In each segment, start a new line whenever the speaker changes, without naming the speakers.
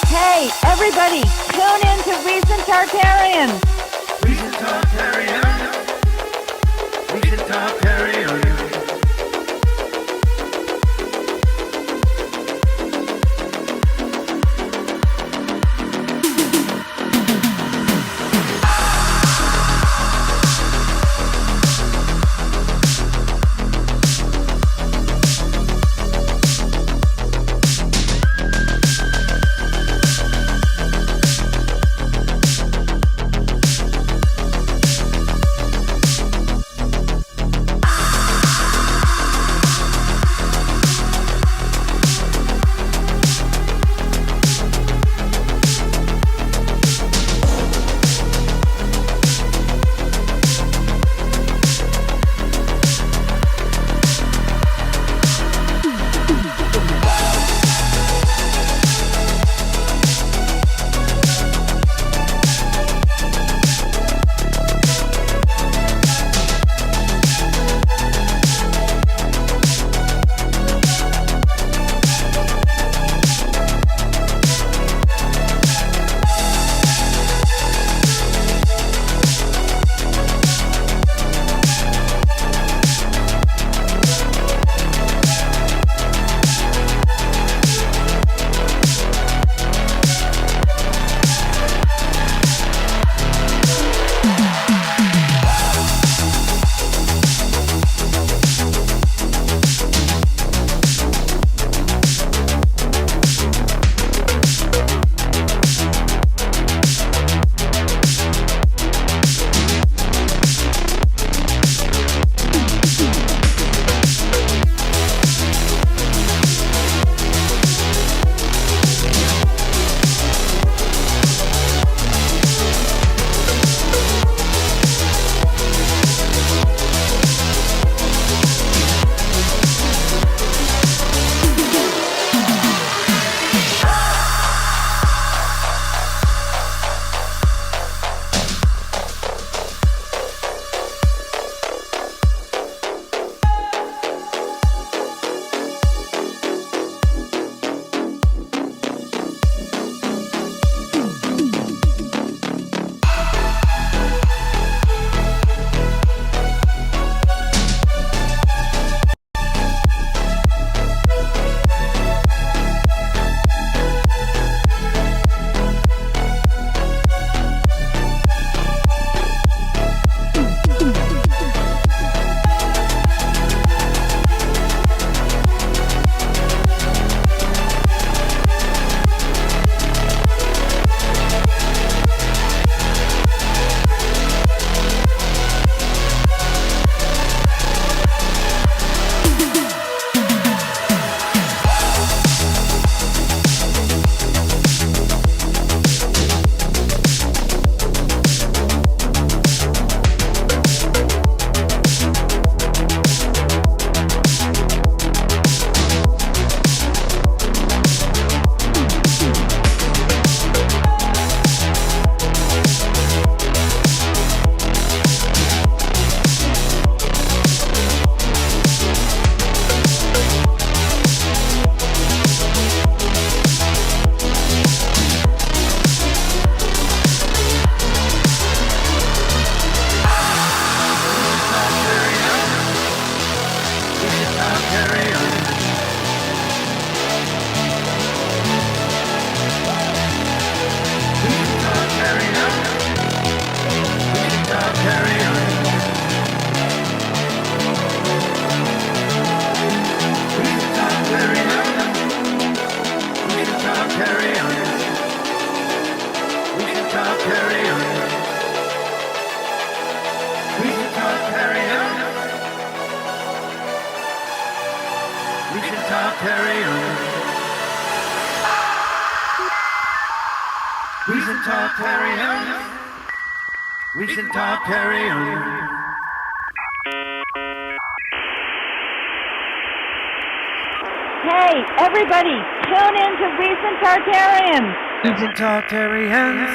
Hey, everybody, tune in to Recent Tartarians.
Recent Tartarians. Recent Tartarians. Recent Tartarians. Recent Tartarians.
Hey, everybody, tune in to Recent Tartarians.
Recent Tartarians.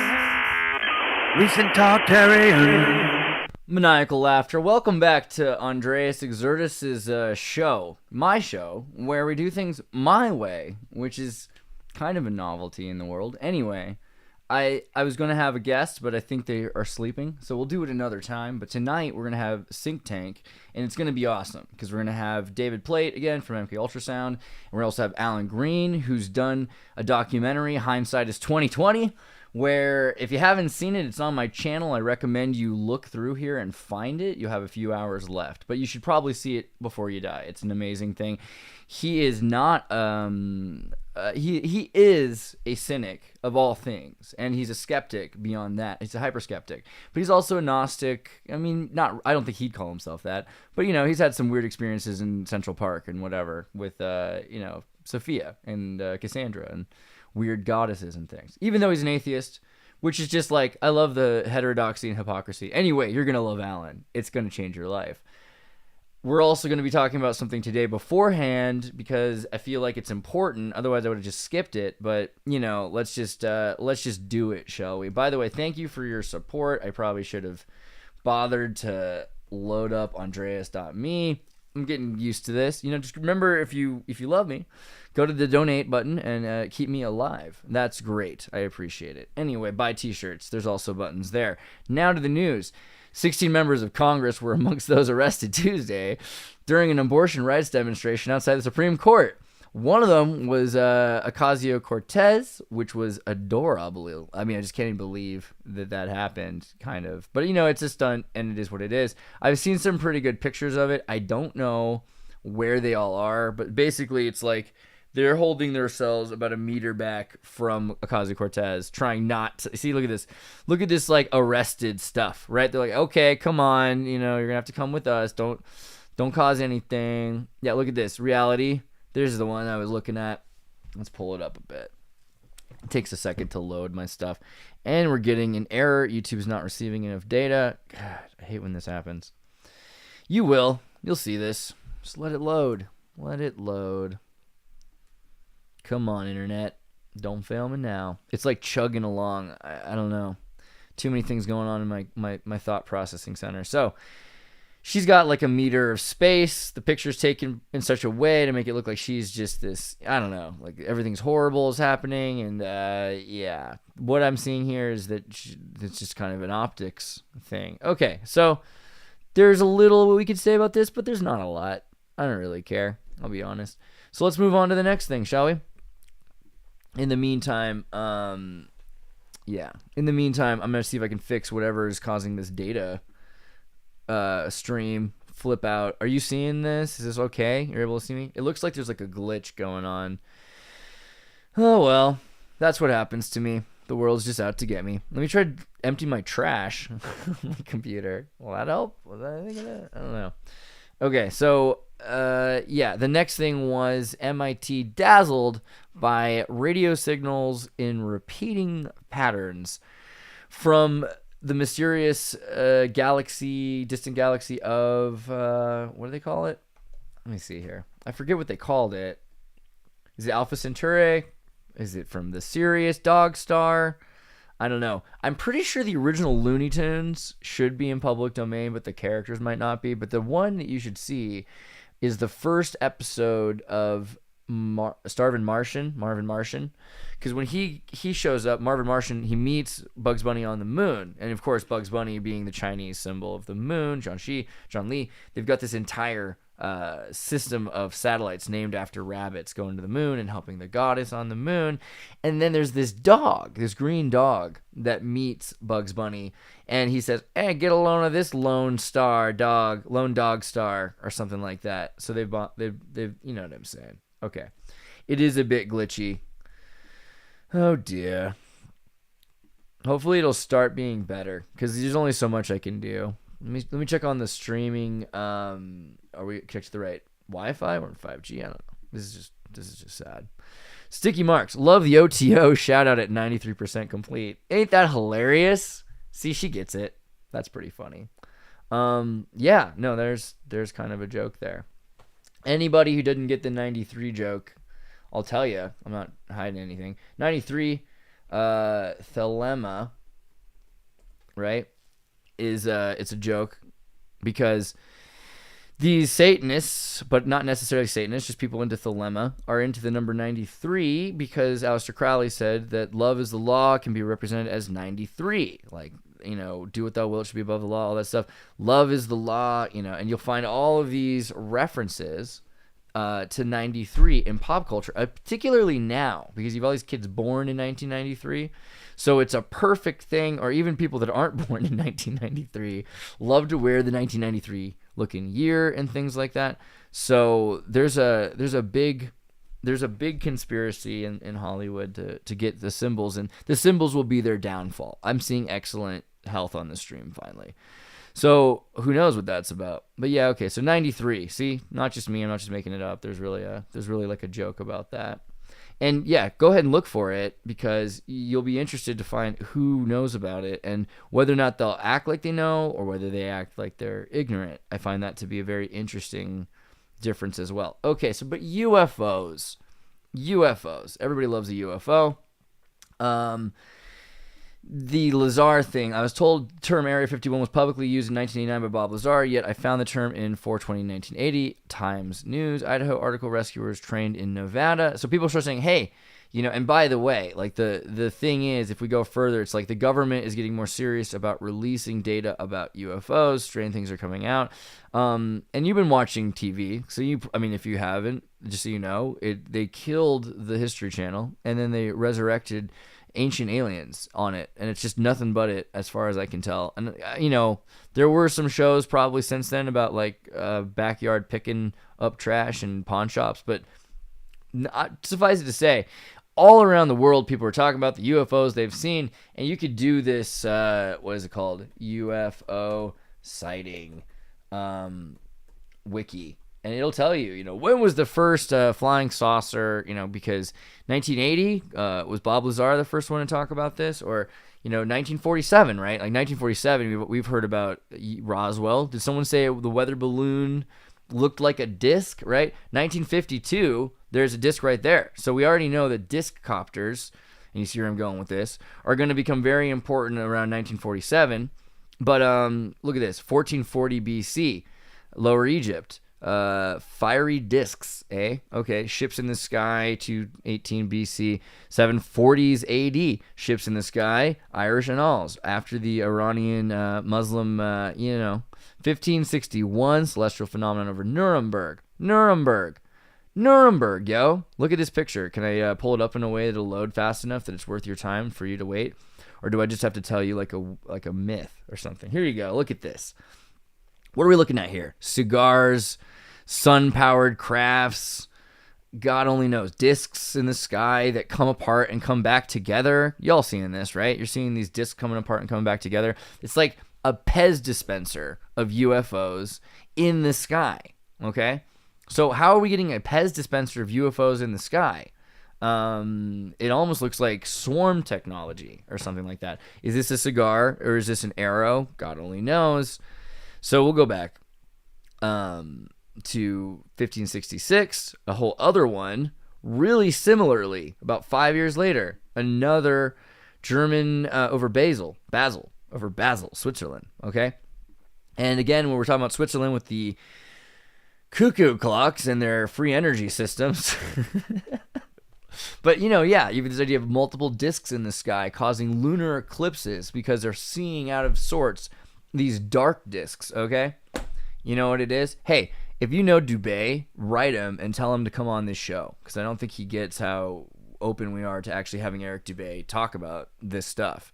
Recent Tartarians.
Maniacal laughter. Welcome back to Andreas Exertus's show, my show, where we do things my way, which is kind of a novelty in the world. Anyway, I was going to have a guest, but I think they are sleeping, so we'll do it another time. But tonight we're going to have Sync Tank, and it's going to be awesome because we're going to have David Plate again from MK Ultrasound, and we're also have Alan Green, who's done a documentary, Hindsight is 2020. Where if you haven't seen it, it's on my channel. I recommend you look through here and find it. You have a few hours left, but you should probably see it before you die. It's an amazing thing. He is not he is a cynic of all things, and he's a skeptic beyond that. He's a hyper skeptic, but he's also a Gnostic. I mean, I don't think he'd call himself that, but he's had some weird experiences in Central Park and whatever with Sophia and Cassandra and weird goddesses and things, even though he's an atheist, which is just like, I love the heterodoxy and hypocrisy. Anyway, you're going to love Alan. It's going to change your life. We're also going to be talking about something today beforehand because I feel like it's important. Otherwise, I would have just skipped it. But, let's just do it, shall we? By the way, thank you for your support. I probably should have bothered to load up Andreas.me. I'm getting used to this. Just remember, if you love me, go to the donate button and keep me alive. That's great. I appreciate it. Anyway, buy t-shirts. There's also buttons there. Now to the news. 16 members of Congress were amongst those arrested Tuesday during an abortion rights demonstration outside the Supreme Court. One of them was Ocasio-Cortez, which was adorable. I mean, I just can't even believe that happened, kind of. But, it's a stunt, and it is what it is. I've seen some pretty good pictures of it. I don't know where they all are, but basically it's like they're holding themselves about a meter back from Ocasio-Cortez, trying not to... See, look at this. Look at this, like, arrested stuff, right? They're like, okay, come on, you're going to have to come with us. Don't cause anything. Yeah, look at this. Reality. There's the one I was looking at. Let's pull it up a bit. It takes a second to load my stuff. And we're getting an error. YouTube's not receiving enough data. God, I hate when this happens. You will. You'll see this. Just let it load. Let it load. Come on, internet. Don't fail me now. It's like chugging along. I don't know. Too many things going on in my thought processing center. So... she's got like a meter of space. The picture's taken in such a way to make it look like she's just this, I don't know, like everything's horrible is happening. And yeah, what I'm seeing here is that it's just kind of an optics thing. Okay, so there's a little we could say about this, but there's not a lot. I don't really care, I'll be honest. So let's move on to the next thing, shall we? In the meantime, I'm going to see if I can fix whatever is causing this data stream flip out. Are you seeing this? Is this okay? You're able to see me? It looks like there's like a glitch going on. Oh well, that's what happens to me. The world's just out to get me. Let me try to empty my trash on my computer. Will that help? Was that anything of that? I don't know. Okay, so the next thing was MIT dazzled by radio signals in repeating patterns from the mysterious distant galaxy of, what do they call it? Let me see here. I forget what they called it. Is it Alpha Centauri? Is it from the Sirius Dog Star? I don't know. I'm pretty sure the original Looney Tunes should be in public domain, but the characters might not be. But the one that you should see is the first episode of Marvin Martian. Because when he shows up, Marvin Martian, he meets Bugs Bunny on the moon. And of course, Bugs Bunny being the Chinese symbol of the moon, John Lee, they've got this entire system of satellites named after rabbits going to the moon and helping the goddess on the moon. And then there's this dog, this green dog that meets Bugs Bunny. And he says, hey, get a loan of this lone dog star, or something like that. So they've you know what I'm saying. Okay. It is a bit glitchy. Oh dear. Hopefully it'll start being better, because there's only so much I can do. Let me check on the streaming. Are we connected to the right Wi-Fi or 5G? I don't know. This is just sad. Sticky Marks, love the OTO. Shout out at 93% complete. Ain't that hilarious? See, she gets it. That's pretty funny. Yeah, no, there's kind of a joke there. Anybody who didn't get the 93 joke, I'll tell you, I'm not hiding anything. 93, Thelema, right? is it's a joke because these Satanists, but not necessarily Satanists, just people into Thelema, are into the number 93 because Aleister Crowley said that love is the law can be represented as 93. Like, do what thou wilt should be above the law, all that stuff. Love is the law, and you'll find all of these references to 93 in pop culture, particularly now, because you have all these kids born in 1993. So it's a perfect thing, or even people that aren't born in 1993 love to wear the 1993 looking year and things like that. So there's a big conspiracy in Hollywood to get the symbols, and the symbols will be their downfall. I'm seeing excellent health on the stream finally. So who knows what that's about? But yeah, okay. So 93. See, not just me. I'm not just making it up. There's really like a joke about that. And yeah, go ahead and look for it because you'll be interested to find who knows about it and whether or not they'll act like they know or whether they act like they're ignorant. I find that to be a very interesting difference as well. Okay, but UFOs. Everybody loves a UFO. The Lazar thing. I was told the term Area 51 was publicly used in 1989 by Bob Lazar, yet I found the term in 4/20/1980, Times News, Idaho article rescuers trained in Nevada. So people start saying, hey, and by the way, like the thing is, if we go further, it's like the government is getting more serious about releasing data about UFOs, strange things are coming out. And you've been watching TV, so if you haven't, just so you know, they killed the History Channel, and then they resurrected Ancient Aliens on it, and it's just nothing but it as far as I can tell. And there were some shows probably since then about like backyard picking up trash and pawn shops, but suffice it to say, all around the world people are talking about the UFOs they've seen, and you could do this what is it called, UFO sighting wiki, and it'll tell you, when was the first flying saucer, because 1980 was Bob Lazar the first one to talk about this, or 1947, right? Like 1947, we've heard about Roswell. Did someone say the weather balloon looked like a disc, right? 1952, there's a disc right there. So we already know that Discopters, and you see where I'm going with this, are going to become very important around 1947. But look at this, 1440 BC, Lower Egypt. Fiery discs, okay, ships in the sky to 18 BC, 740s AD, ships in the sky, Irish Annals, after the Iranian Muslim 1561, celestial phenomenon over Nuremberg, yo, look at this picture. Can I pull it up in a way that'll load fast enough that it's worth your time for you to wait, or do I just have to tell you like a myth or something? Here you go, look at this. What are we looking at here? Cigars, sun-powered crafts, God only knows, discs in the sky that come apart and come back together. Y'all seeing this, right? You're seeing these discs coming apart and coming back together. It's like a Pez dispenser of UFOs in the sky, okay? So how are we getting a Pez dispenser of UFOs in the sky? It almost looks like swarm technology or something like that. Is this a cigar or is this an arrow? God only knows. So we'll go back to 1566, a whole other one, really similarly, about 5 years later, another German over Basel, Switzerland, okay? And again, when we're talking about Switzerland with the cuckoo clocks and their free energy systems, but you have this idea of multiple discs in the sky causing lunar eclipses because they're seeing out of sorts these dark discs, okay? You know what it is? Hey, if you know Dubé, write him and tell him to come on this show, because I don't think he gets how open we are to actually having Eric Dubé talk about this stuff.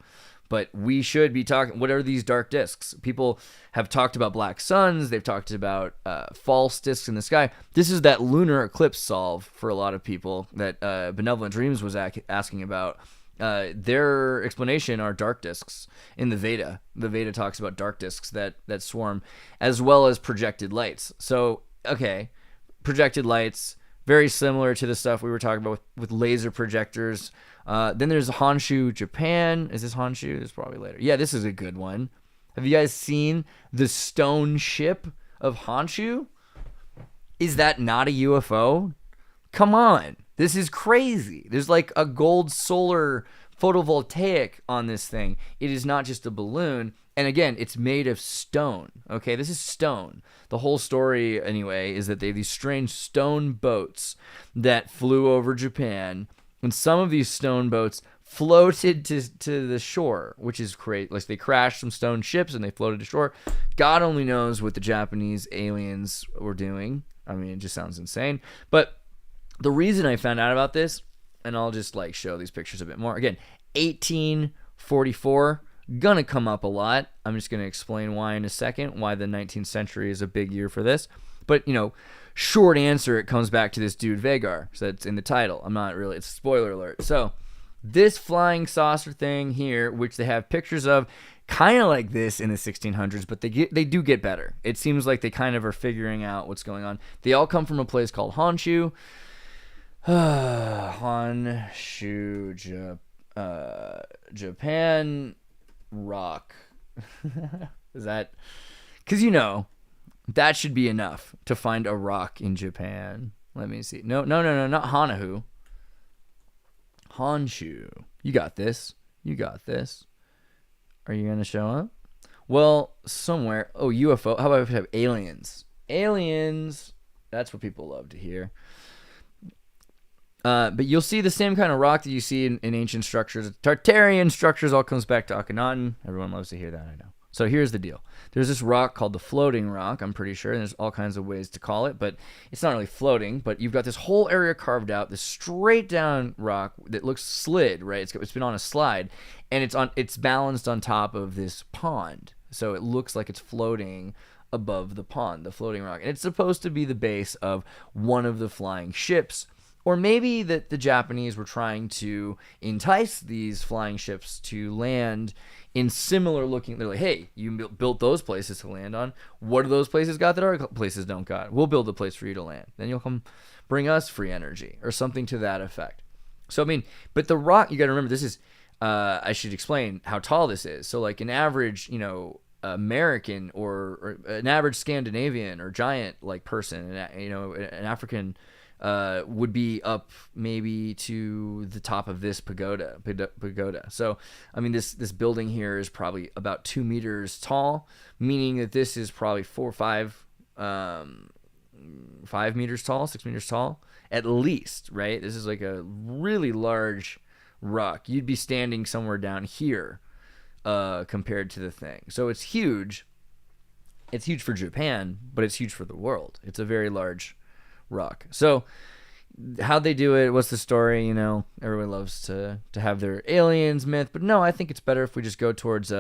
But we should be talking, what are these dark discs? People have talked about black suns. They've talked about false discs in the sky. This is that lunar eclipse solve for a lot of people that Benevolent Dreams was asking about. Their explanation are dark discs in the Veda. The Veda talks about dark discs that swarm, as well as projected lights. So, okay, projected lights, very similar to the stuff we were talking about with laser projectors. Then there's Honshu, Japan. Is this Honshu? This is probably later. Yeah, this is a good one. Have you guys seen the stone ship of Honshu? Is that not a UFO? Come on. This is crazy. There's like a gold solar photovoltaic on this thing. It is not just a balloon. And again, it's made of stone. Okay, this is stone. The whole story, anyway, is that they have these strange stone boats that flew over Japan, and some of these stone boats floated to the shore, which is great. Like, they crashed some stone ships and they floated to shore. God only knows what the Japanese aliens were doing. I mean, it just sounds insane. But the reason I found out about this, and I'll just like show these pictures a bit more. Again, 1844, gonna come up a lot. I'm just gonna explain why in a second, why the 19th century is a big year for this. But, you know, short answer, it comes back to this dude Weyger. So it's in the title. I'm not really, it's a spoiler alert. So this flying saucer thing here, which they have pictures of, kind of like this in the 1600s, but they do get better. It seems like they kind of are figuring out what's going on. They all come from a place called Honshu. Honshu, Japan rock. Is that... Because, you know, that should be enough to find a rock in Japan. Let me see. No, not Hanahu. Honshu. You got this. You got this. Are you going to show up? Well, somewhere. Oh, UFO. How about if we have aliens? Aliens. That's what people love to hear. But you'll see the same kind of rock that you see in ancient structures. Tartarian structures all comes back to Akhenaten. Everyone loves to hear that, I know. So here's the deal. There's this rock called the floating rock, I'm pretty sure. And there's all kinds of ways to call it, but it's not really floating. But you've got this whole area carved out, this straight down rock that looks slid, right? It's been on a slide, and it's balanced on top of this pond. So it looks like it's floating above the pond, the floating rock. And it's supposed to be the base of one of the flying ships. Or maybe that the Japanese were trying to entice these flying ships to land in similar looking. They're like, hey, you built those places to land on. What do those places got that our places don't got? We'll build a place for you to land. Then you'll come bring us free energy or something to that effect. So, I mean, but the rock, you got to remember, this is, I should explain how tall this is. So, like an average, you know, American or an average Scandinavian or giant like person, you know, an African would be up maybe to the top of this pagoda. So, I mean, this building here is probably about 2 meters tall, meaning that this is probably 5 meters tall, 6 meters tall, at least, right? This is like a really large rock. You'd be standing somewhere down here compared to the thing. So it's huge. It's huge for Japan, but it's huge for the world. It's a very large rock. So how'd they do it? What's the story? You know, everyone loves to have their aliens myth, but no, I think it's better if we just go towards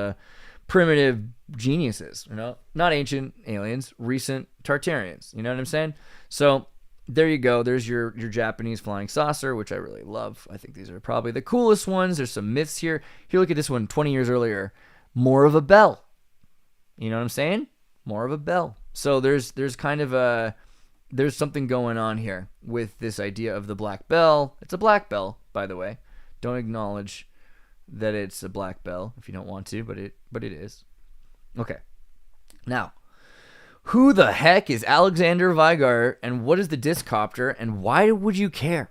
primitive geniuses, you know, not ancient aliens, recent Tartarians, you know what I'm saying? So there you go. There's your Japanese flying saucer, which I really love. I think these are probably the coolest ones. There's some myths here. Here, look at this one 20 years earlier. More of a bell. You know what I'm saying? More of a bell. So there's kind of there's something going on here with this idea of the black bell. It's a black bell, by the way. Don't acknowledge that it's a black bell if you don't want to, but it is. Okay. Now, who the heck is Alexander Weyger, and what is the Discopter, and why would you care?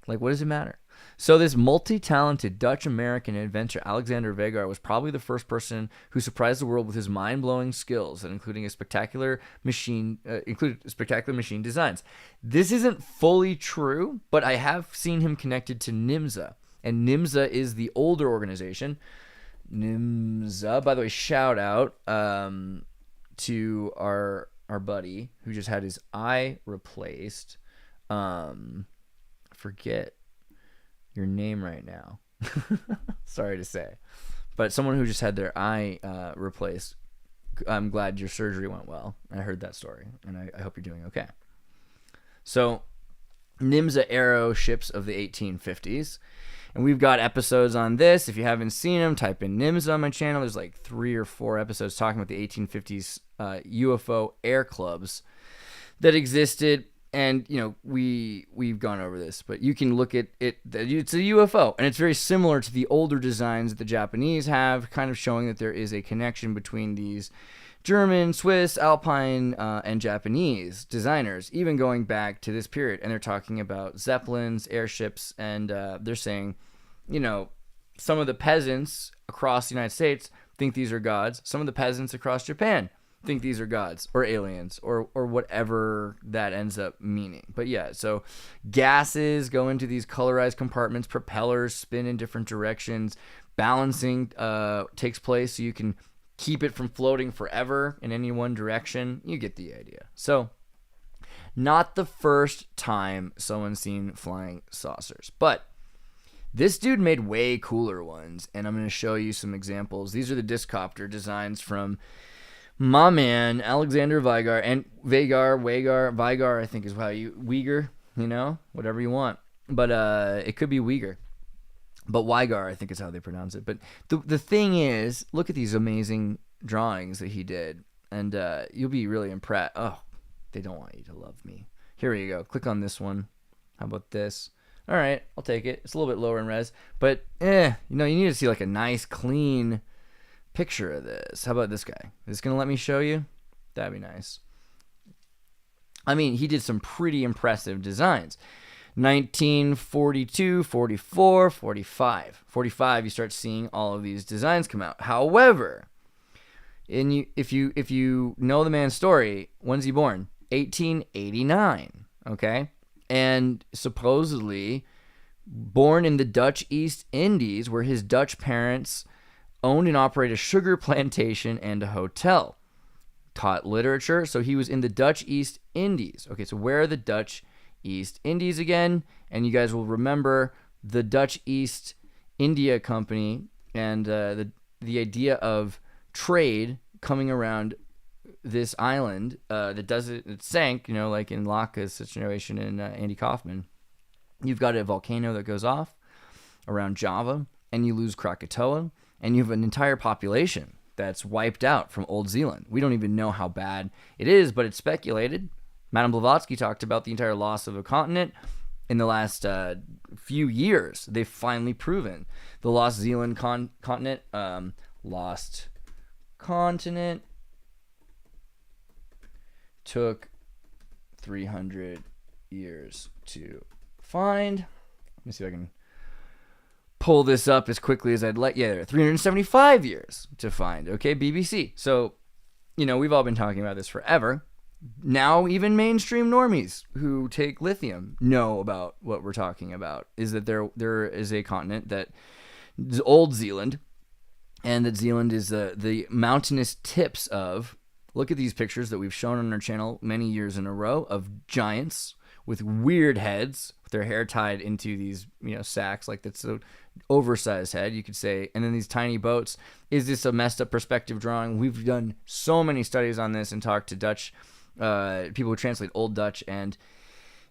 Like, what does it matter? So this multi-talented Dutch-American inventor Alexander Weyger was probably the first person who surprised the world with his mind-blowing skills, and included spectacular machine designs. This isn't fully true, but I have seen him connected to NIMSA, and NIMSA is the older organization. NIMSA, by the way, shout out to our buddy who just had his eye replaced. Forget your name right now. Sorry to say, but someone who just had their eye replaced. I'm glad your surgery went well. I heard that story, and I hope you're doing okay. So, NIMSA Aero ships of the 1850s, and we've got episodes on this. If you haven't seen them, type in NIMSA on my channel. There's like 3 or 4 episodes talking about the 1850s UFO air clubs that existed. And, you know, we've gone over this, but you can look at it. It's a UFO, and it's very similar to the older designs that the Japanese have, kind of showing that there is a connection between these German, Swiss, Alpine, and Japanese designers, even going back to this period. And they're talking about Zeppelins, airships, and they're saying, you know, some of the peasants across the United States, think these are gods. Some of the peasants across Japan think these are gods or aliens or whatever that ends up meaning. But yeah, so gases go into these colorized compartments, propellers spin in different directions, balancing takes place so you can keep it from floating forever in any one direction. You get the idea. So not the first time someone's seen flying saucers, but this dude made way cooler ones, and I'm going to show you some examples. These are the Discopter designs from my man Alexander Weyger, and Weyger, I think is how you Weyger, whatever you want, but it could be Weyger, but Weyger I think is how they pronounce it. But the thing is, look at these amazing drawings that he did, and you'll be really impressed. Oh, they don't want you to love me. Here you go. Click on this one. How about this? All right, I'll take it. It's a little bit lower in res, but you need to see like a nice clean picture of this. How about this guy? Is this gonna let me show you? That'd be nice. I mean, he did some pretty impressive designs. 1942, 44, 45. 45, you start seeing all of these designs come out. However, if you know the man's story, when's he born? 1889. Okay, and supposedly born in the Dutch East Indies, where his Dutch parents owned and operated a sugar plantation and a hotel. Taught literature, so he was in the Dutch East Indies. Okay, so where are the Dutch East Indies again? And you guys will remember the Dutch East India Company and the idea of trade coming around this island it sank, like in Locke's situation in Andy Kaufman. You've got a volcano that goes off around Java, and you lose Krakatoa, and you have an entire population that's wiped out from Old Zealand. We don't even know how bad it is, but it's speculated. Madame Blavatsky talked about the entire loss of a continent. In the last few years, they've finally proven the Lost Zealand continent, took 300 years to find. Let me see if I can pull this up as quickly as I'd like. Yeah, 375 years to find. Okay, BBC. So, we've all been talking about this forever. Now even mainstream normies who take lithium know about what we're talking about, is that there is a continent that is Old Zealand, and that Zealand is the mountainous tips of, look at these pictures that we've shown on our channel many years in a row of giants with weird heads, with their hair tied into these sacks, like that's an oversized head, you could say, and then these tiny boats. Is this a messed up perspective drawing? We've done so many studies on this and talked to Dutch people who translate Old Dutch, and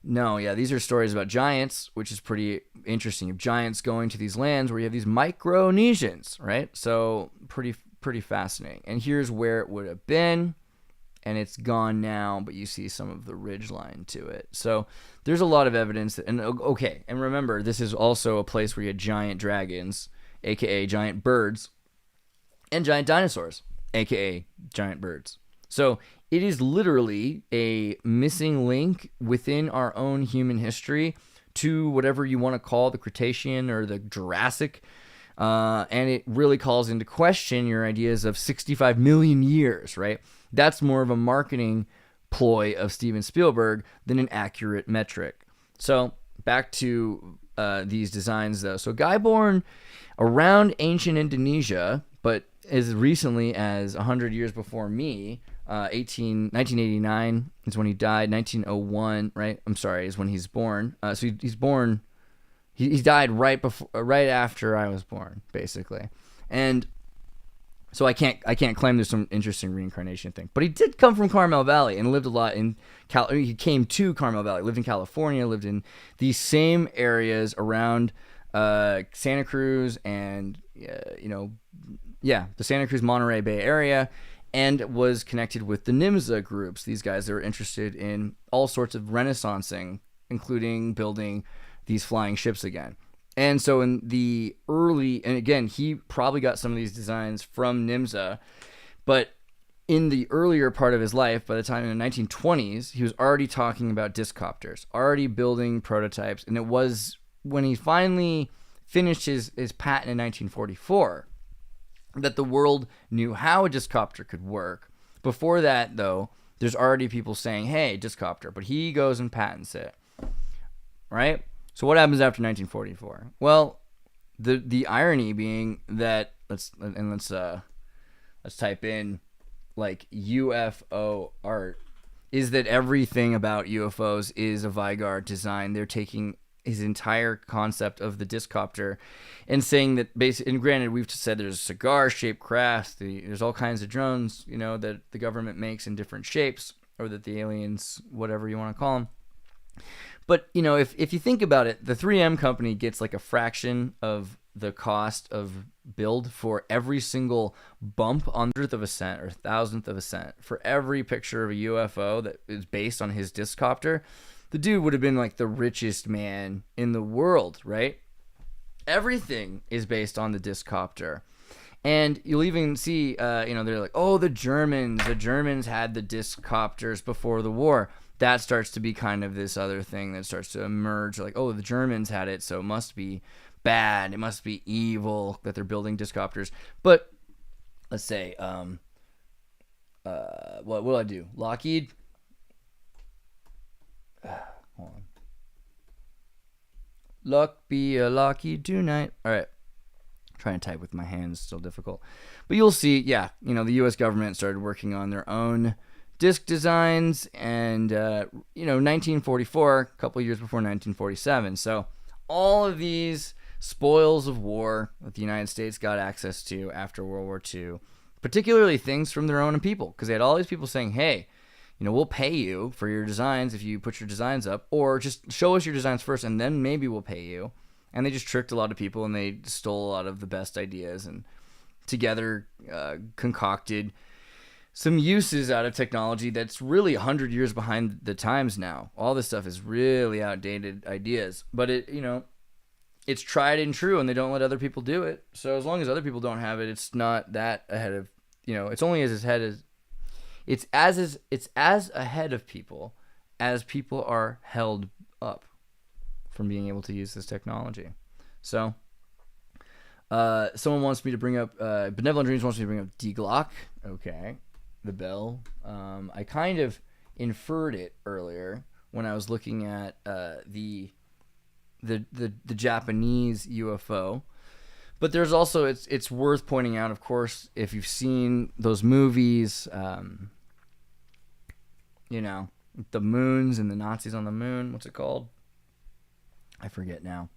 these are stories about giants, which is pretty interesting. Of giants going to these lands where you have these Micronesians, right? So pretty fascinating. And here's where it would have been, and it's gone now, but you see some of the ridge line to it. So there's a lot of evidence and remember, this is also a place where you had giant dragons, aka giant birds, and giant dinosaurs, aka giant birds. So it is literally a missing link within our own human history to whatever you want to call the Cretaceous or the Jurassic, and it really calls into question your ideas of 65 million years, right? That's more of a marketing ploy of Steven Spielberg than an accurate metric. So back to these designs, though. So guy born around ancient Indonesia, but as recently as 100 years before me, 1989 is when he died. 1901, right? I'm sorry, is when he's born. So he's born. He died right after I was born, basically. And so I can't claim there's some interesting reincarnation thing. But he did come from Carmel Valley and lived a lot in he came to Carmel Valley, lived in California, lived in these same areas around Santa Cruz and the Santa Cruz Monterey Bay area, and was connected with the NIMSA groups. These guys that were interested in all sorts of renaissancing, including building these flying ships again. And so in the early, and again, he probably got some of these designs from NIMSA, but in the earlier part of his life, by the time in the 1920s, he was already talking about Discopters, already building prototypes. And it was when he finally finished his patent in 1944 that the world knew how a Discopter could work. Before that, though, there's already people saying, hey, Discopter, but he goes and patents it, right? So what happens after 1944? Well, the irony being that let's type in like UFO art, is that everything about UFOs is a Weyger design. They're taking his entire concept of the Discopter and saying that basically, and granted, we've just said there's cigar-shaped craft, there's all kinds of drones, that the government makes in different shapes, or that the aliens, whatever you want to call them. But, if you think about it, the 3M company gets like a fraction of the cost of build for every single bump on 1/3 of a cent or 1,000th of a cent for every picture of a UFO that is based on his Discopter. The dude would have been like the richest man in the world, right? Everything is based on the Discopter. And you'll even see, they're like, oh, the Germans had the Discopters before the war. That starts to be kind of this other thing that starts to emerge. Like, oh, the Germans had it, so it must be bad. It must be evil that they're building Discopters. But let's say, what will I do? Lockheed? Hold on. Luck be a Lockheed tonight. All right. Trying to type with my hands is still difficult. But you'll see, the U.S. government started working on their own disc designs, and 1944, a couple years before 1947. So all of these spoils of war that the United States got access to after World War II, particularly things from their own people, because they had all these people saying, hey, we'll pay you for your designs if you put your designs up, or just show us your designs first and then maybe we'll pay you. And they just tricked a lot of people, and they stole a lot of the best ideas and together concocted some uses out of technology that's really 100 years behind the times now. All this stuff is really outdated ideas, but it's tried and true, and they don't let other people do it. So as long as other people don't have it, it's not that ahead of, it's only as ahead of people as people are held up from being able to use this technology. So someone wants me to bring up Benevolent Dreams wants me to bring up D-Glock. Okay. The bell. I kind of inferred it earlier when I was looking at the Japanese UFO. But there's also, it's worth pointing out, of course, if you've seen those movies, the moons and the Nazis on the moon. What's it called? I forget now.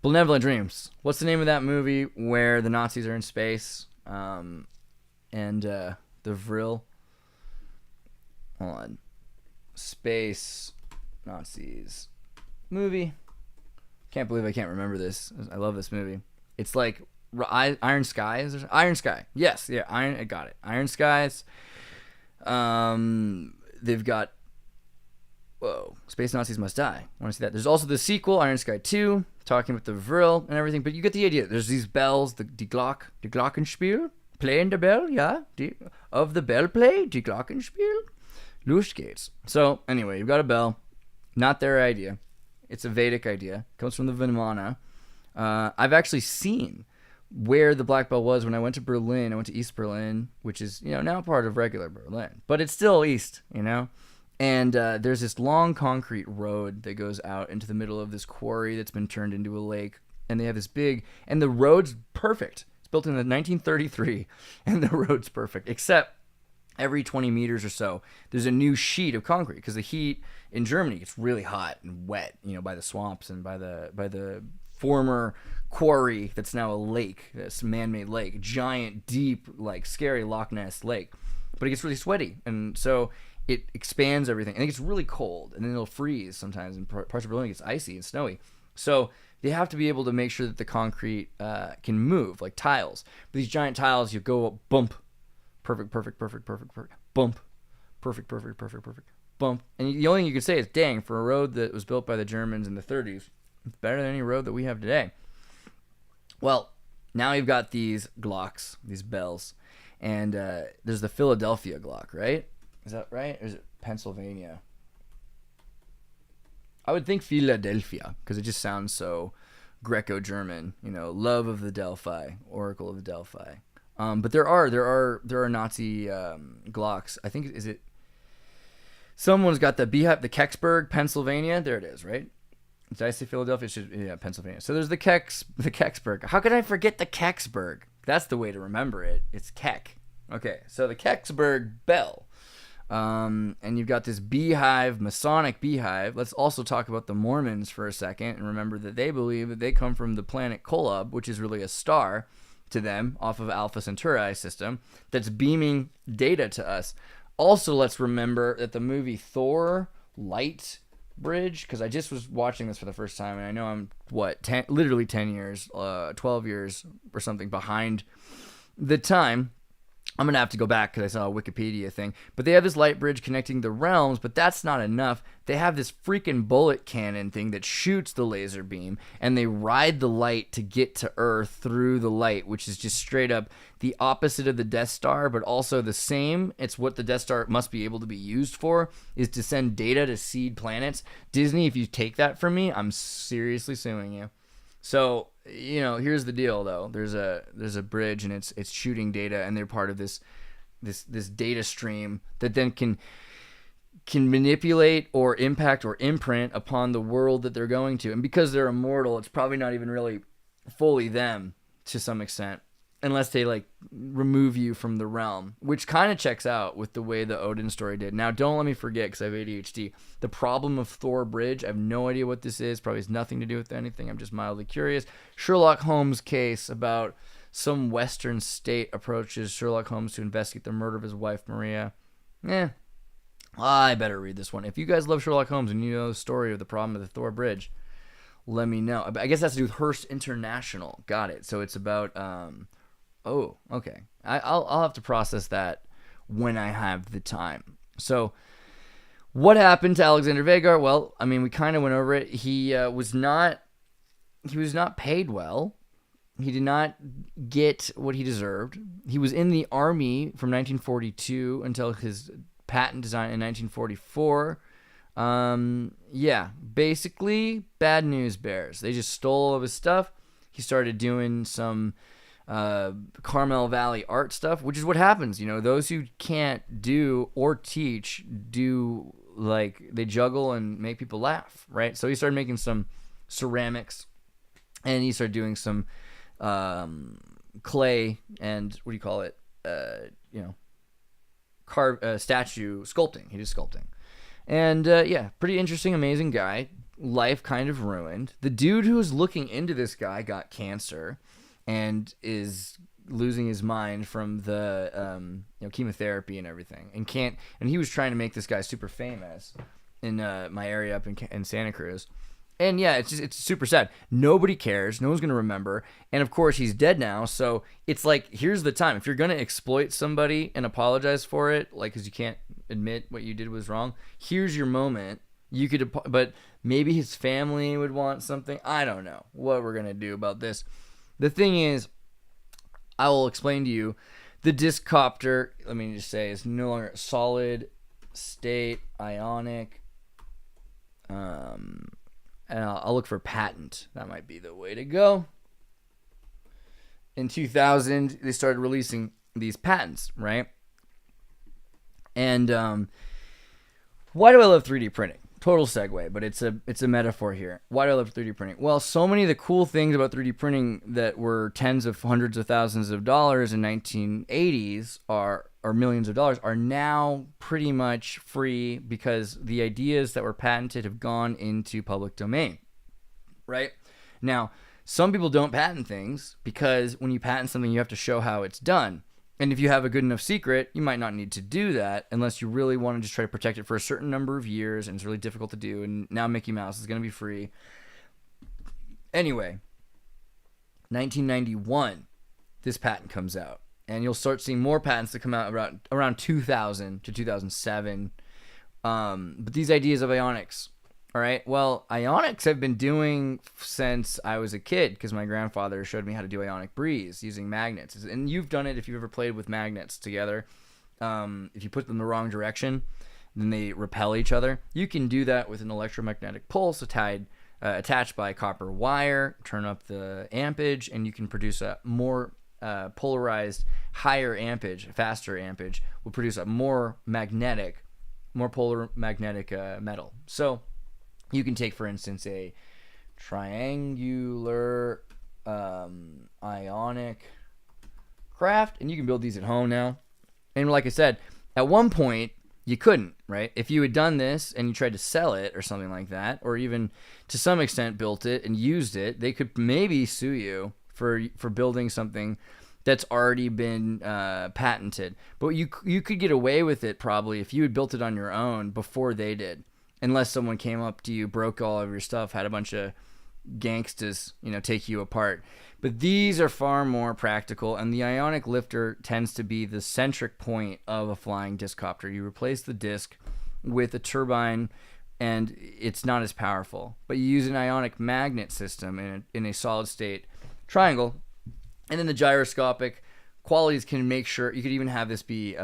Benevolent Dreams. What's the name of that movie where the Nazis are in space? And the Vril. Hold on. Space Nazis movie. Can't believe I can't remember this. I love this movie. It's like Iron Skies. Iron Sky. Yes, yeah. I got it. Iron Skies. They've got. Whoa. Space Nazis Must Die. I want to see that. There's also the sequel, Iron Sky 2, talking with the Vril and everything. But you get the idea. There's these bells, the Glock, the Glockenspiel. Playing the bell, yeah. Of the bell play, die Glockenspiel. Los geht's. So, anyway, you've got a bell. Not their idea. It's a Vedic idea. Comes from the Vimana. I've actually seen where the Black Bell was when I went to Berlin. I went to East Berlin, which is, now part of regular Berlin. But it's still East, And there's this long concrete road that goes out into the middle of this quarry that's been turned into a lake. And they have this big... And the road's perfect. Built in 1933, and the road's perfect, except every 20 meters or so, there's a new sheet of concrete, because the heat in Germany gets really hot and wet, by the swamps and by the former quarry that's now a lake, this man-made lake, giant, deep, like scary Loch Ness lake, but it gets really sweaty, and so it expands everything, and it gets really cold, and then it'll freeze sometimes, in parts of Berlin it gets icy and snowy, so they have to be able to make sure that the concrete can move, like tiles. But these giant tiles, you go up, bump, perfect, bump, perfect, bump. And the only thing you can say is, dang, for a road that was built by the Germans in the 30s, it's better than any road that we have today. Well, now you've got these Glocks, these bells, and there's the Philadelphia Glock, right? Is that right? Or is it Pennsylvania? I would think Philadelphia, because it just sounds so Greco-German, love of the Delphi, Oracle of the Delphi. But there are Nazi Glocks. I think someone's got the beehive, the Kecksburg, Pennsylvania. There it is, right? Did I say Philadelphia? Pennsylvania. So there's the Kecksburg. How could I forget the Kecksburg? That's the way to remember it. It's Keck. Okay, so the Kecksburg bell. And you've got this beehive, Masonic beehive. Let's also talk about the Mormons for a second and remember that they believe that they come from the planet Kolob, which is really a star to them off of Alpha Centauri system that's beaming data to us. Also, let's remember that the movie Thor Light Bridge, because I just was watching this for the first time, and I know I'm, literally 10 years, 12 years or something behind the time. I'm going to have to go back because I saw a Wikipedia thing. But they have this light bridge connecting the realms, but that's not enough. They have this freaking bullet cannon thing that shoots the laser beam, and they ride the light to get to Earth through the light, which is just straight up the opposite of the Death Star, but also the same. It's what the Death Star must be able to be used for, is to send data to seed planets. Disney, if you take that from me, I'm seriously suing you. So, here's the deal though. There's a bridge and it's shooting data, and they're part of this data stream that then can manipulate or impact or imprint upon the world that they're going to. And because they're immortal, it's probably not even really fully them to some extent, unless they remove you from the realm, which kind of checks out with the way the Odin story did. Now, don't let me forget, because I have ADHD, the problem of Thor Bridge. I have no idea what this is. Probably has nothing to do with anything. I'm just mildly curious. Sherlock Holmes case about some Western state approaches Sherlock Holmes to investigate the murder of his wife, Maria. I better read this one. If you guys love Sherlock Holmes and you know the story of the problem of the Thor Bridge, let me know. I guess that's to do with Hearst International. Got it. So it's about... Oh, okay. I'll have to process that when I have the time. So, what happened to Alexander Weyger? Well, I mean, we kind of went over it. He was not paid well. He did not get what he deserved. He was in the army from 1942 until his patent design in 1944. Basically, bad news bears. They just stole all of his stuff. He started doing some Carmel Valley art stuff, which is what happens. Those who can't do or teach do, they juggle and make people laugh, right? So he started making some ceramics, and he started doing some clay and statue sculpting. He did sculpting, and pretty interesting, amazing guy. Life kind of ruined. The dude who was looking into this guy got cancer and is losing his mind from the chemotherapy and everything, and he was trying to make this guy super famous in my area up in Santa Cruz. And it's super sad. Nobody cares. No one's gonna remember. And of course, he's dead now. So it's here's the time. If you're gonna exploit somebody and apologize for it, because you can't admit what you did was wrong, here's your moment. You could, but maybe his family would want something. I don't know what we're gonna do about this. The thing is, I will explain to you, the Discopter, let me just say, is no longer solid state ionic. And I'll look for patent. That might be the way to go. In 2000, they started releasing these patents, right? And why do I love 3D printing? Total segue, but it's a metaphor here. Why do I love 3D printing? Well, so many of the cool things about 3D printing that were tens of hundreds of thousands of dollars in 1980s or millions of dollars are now pretty much free because the ideas that were patented have gone into public domain, right? Now, some people don't patent things because when you patent something, you have to show how it's done. And if you have a good enough secret, you might not need to do that unless you really want to just try to protect it for a certain number of years, and it's really difficult to do. And now Mickey Mouse is going to be free. Anyway, 1991, this patent comes out. And you'll start seeing more patents that come out around 2000 to 2007. But these ideas of Ionics, all right? Well, Ionics I've been doing since I was a kid because my grandfather showed me how to do ionic breeze using magnets. And you've done it if you've ever played with magnets together. If you put them the wrong direction, then they repel each other. You can do that with an electromagnetic pulse tied attached by copper wire, turn up the ampage, and you can produce a more polarized, higher ampage, faster ampage, will produce a more polar magnetic metal. So you can take, for instance, a triangular ionic craft, and you can build these at home now. And like I said, at one point you couldn't, right? If you had done this and you tried to sell it or something like that, or even to some extent built it and used it, they could maybe sue you for building something that's already been patented. But you could get away with it probably if you had built it on your own before they did, unless someone came up to you, broke all of your stuff, had a bunch of gangsters, take you apart. But these are far more practical, and the ionic lifter tends to be the centric point of a flying discopter. You replace the disc with a turbine, and it's not as powerful. But you use an ionic magnet system in a solid state triangle, and then the gyroscopic qualities can make sure you could even have this be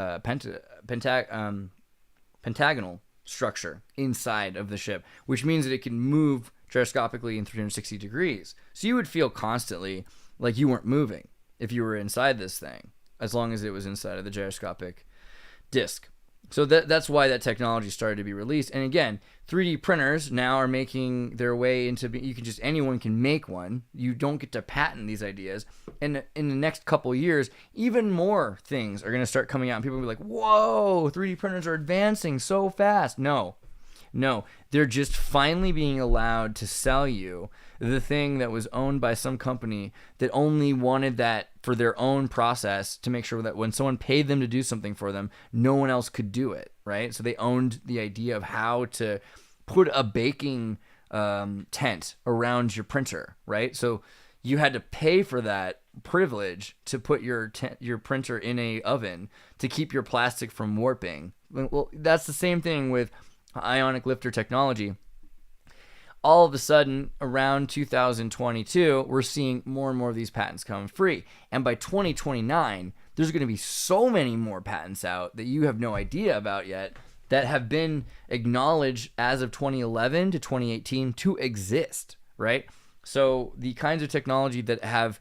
pentagonal structure inside of the ship, which means that it can move gyroscopically in 360 degrees. So you would feel constantly like you weren't moving if you were inside this thing, as long as it was inside of the gyroscopic disc. So that's why that technology started to be released. And again, 3D printers now are making their way into, anyone can make one. You don't get to patent these ideas. And in the next couple of years, even more things are going to start coming out. And people will be like, whoa, 3D printers are advancing so fast. No, they're just finally being allowed to sell you the thing that was owned by some company that only wanted that for their own process to make sure that when someone paid them to do something for them, no one else could do it, right? So they owned the idea of how to put a baking tent around your printer, right? So you had to pay for that privilege to put your printer in a oven to keep your plastic from warping. Well, that's the same thing with ionic lifter technology. All of a sudden, around 2022, we're seeing more and more of these patents come free. And by 2029, there's going to be so many more patents out that you have no idea about yet that have been acknowledged as of 2011 to 2018 to exist, right? So the kinds of technology that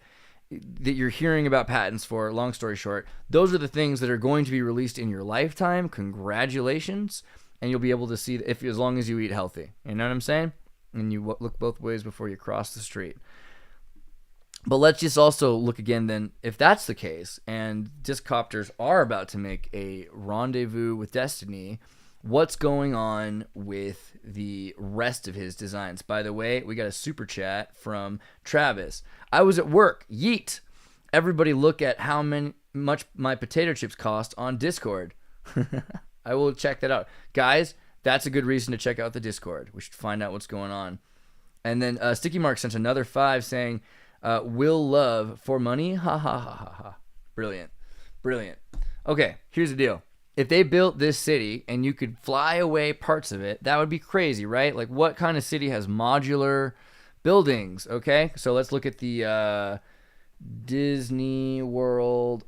you're hearing about patents for, long story short, those are the things that are going to be released in your lifetime. Congratulations. And you'll be able to see as long as you eat healthy. You know what I'm saying? And you look both ways before you cross the street. But let's just also look again then, if that's the case, and Discopters are about to make a rendezvous with destiny, what's going on with the rest of his designs? By the way, we got a super chat from Travis. I was at work. Yeet. Everybody look at how much my potato chips cost on Discord. I will check that out. Guys, that's a good reason to check out the Discord. We should find out what's going on. And then Sticky Mark sent another 5 saying, will love for money? Ha ha ha ha ha. Brilliant. Okay, here's the deal. If they built this city and you could fly away parts of it, that would be crazy, right? Like, what kind of city has modular buildings? Okay, so let's look at the Disney World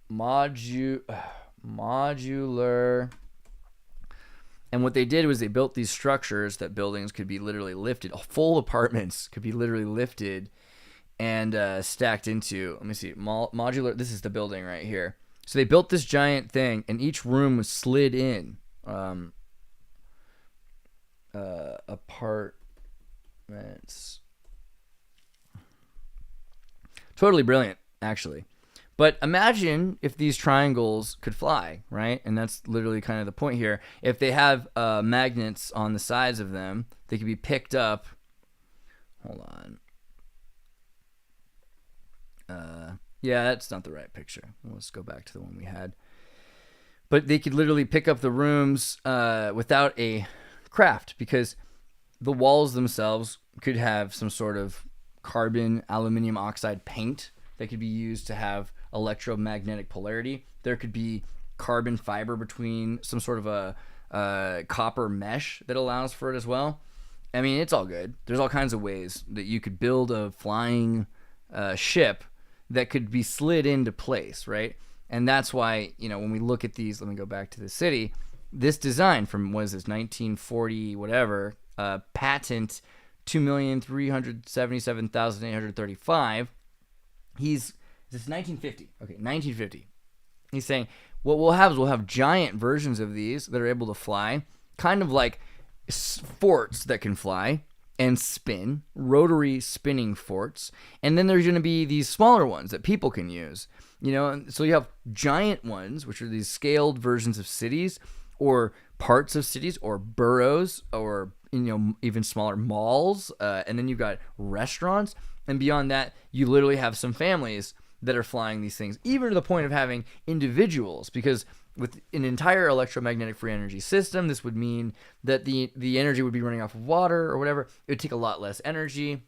modular. And what they did was they built these structures that buildings could be literally lifted. Full apartments could be literally lifted and stacked into. Let me see. Modular. This is the building right here. So they built this giant thing, and each room was slid in. Apartments. Totally brilliant, actually. But imagine if these triangles could fly, right? And that's literally kind of the point here. If they have magnets on the sides of them, they could be picked up. Hold on. Yeah, that's not the right picture. Let's go back to the one we had. But they could literally pick up the rooms without a craft, because the walls themselves could have some sort of carbon aluminum oxide paint that could be used to have electromagnetic polarity. There could be carbon fiber between some sort of a copper mesh that allows for it as well. I mean, it's all good. There's all kinds of ways that you could build a flying ship that could be slid into place, right? And that's why, when we look at these, let me go back to the city. This design from, 1940 whatever, patent 2,377,835. This is 1950. Okay, 1950. He's saying what we'll have giant versions of these that are able to fly, kind of like forts that can fly and spin, rotary spinning forts. And then there's going to be these smaller ones that people can use. So you have giant ones, which are these scaled versions of cities or parts of cities or boroughs or even smaller malls. And then you've got restaurants. And beyond that, you literally have some families that are flying these things, even to the point of having individuals, because with an entire electromagnetic free energy system, this would mean that the energy would be running off of water or whatever. It would take a lot less energy. It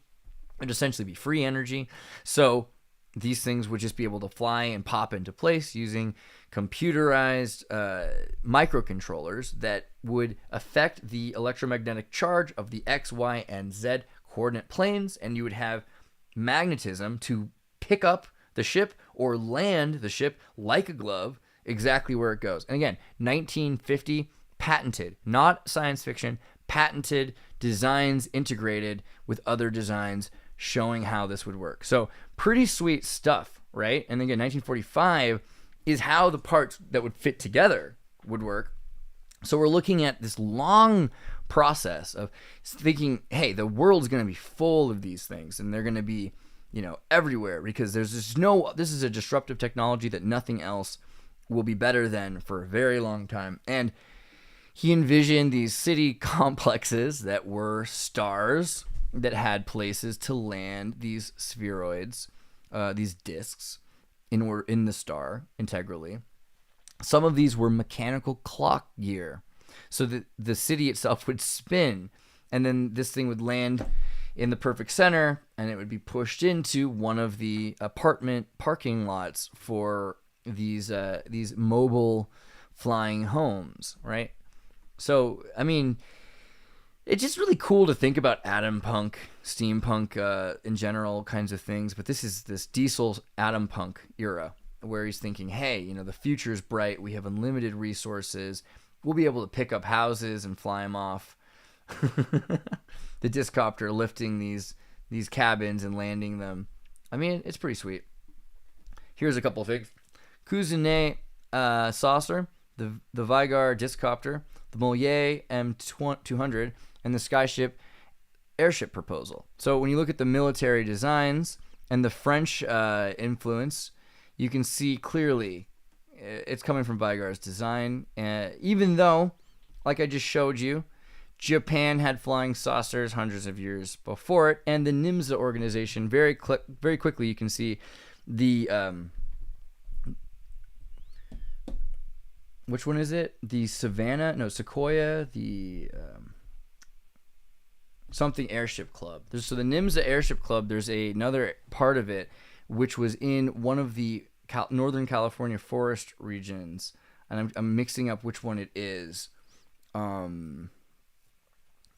would essentially be free energy. So these things would just be able to fly and pop into place using computerized microcontrollers that would affect the electromagnetic charge of the X, Y, and Z coordinate planes, and you would have magnetism to pick up the ship or land the ship like a glove exactly where it goes. And again, 1950, patented, not science fiction, patented designs integrated with other designs showing how this would work. So pretty sweet stuff, right? And again, 1945 is how the parts that would fit together would work. So we're looking at this long process of thinking, hey, the world's going to be full of these things, and they're going to be, everywhere, because this is a disruptive technology that nothing else will be better than for a very long time. And he envisioned these city complexes that were stars that had places to land these spheroids, these discs, in the star integrally. Some of these were mechanical clock gear, so that the city itself would spin, and then this thing would land in the perfect center, and it would be pushed into one of the apartment parking lots for these mobile flying homes, right? So, I mean, it's just really cool to think about atom punk, steampunk, in general kinds of things. But this is this diesel atom punk era where he's thinking, hey, the future's bright. We have unlimited resources. We'll be able to pick up houses and fly them off. The Discopter lifting these cabins and landing them. I mean, it's pretty sweet. Here's a couple of things. Kuzune saucer, the Weyger Discopter, the Mollier M200, and the Skyship airship proposal. So when you look at the military designs and the French influence, you can see clearly it's coming from Weyger's design. Even though, like I just showed you, Japan had flying saucers hundreds of years before it, and the NIMSA organization, very quickly you can see the which one is it? The Sequoia, the something airship club. So the NIMSA airship club, there's another part of it which was in one of the Northern California forest regions, and I'm mixing up which one it is.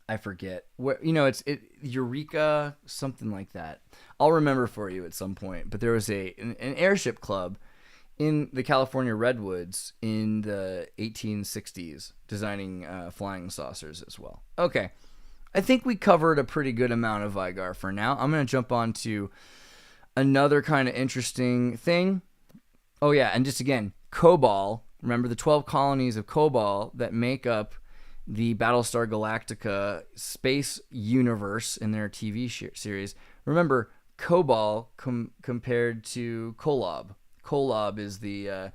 I forget what, it's Eureka, something like that. I'll remember for you at some point. But there was an airship club in the California redwoods in the 1860s, designing flying saucers as well. Okay, I think we covered a pretty good amount of Weyger for now. I'm going to jump on to another kind of interesting thing. Oh yeah, and just again, Cobalt. Remember the 12 colonies of Cobalt that make up the Battlestar Galactica space universe in their TV series. Remember, Cobalt compared to Kolob. Kolob is the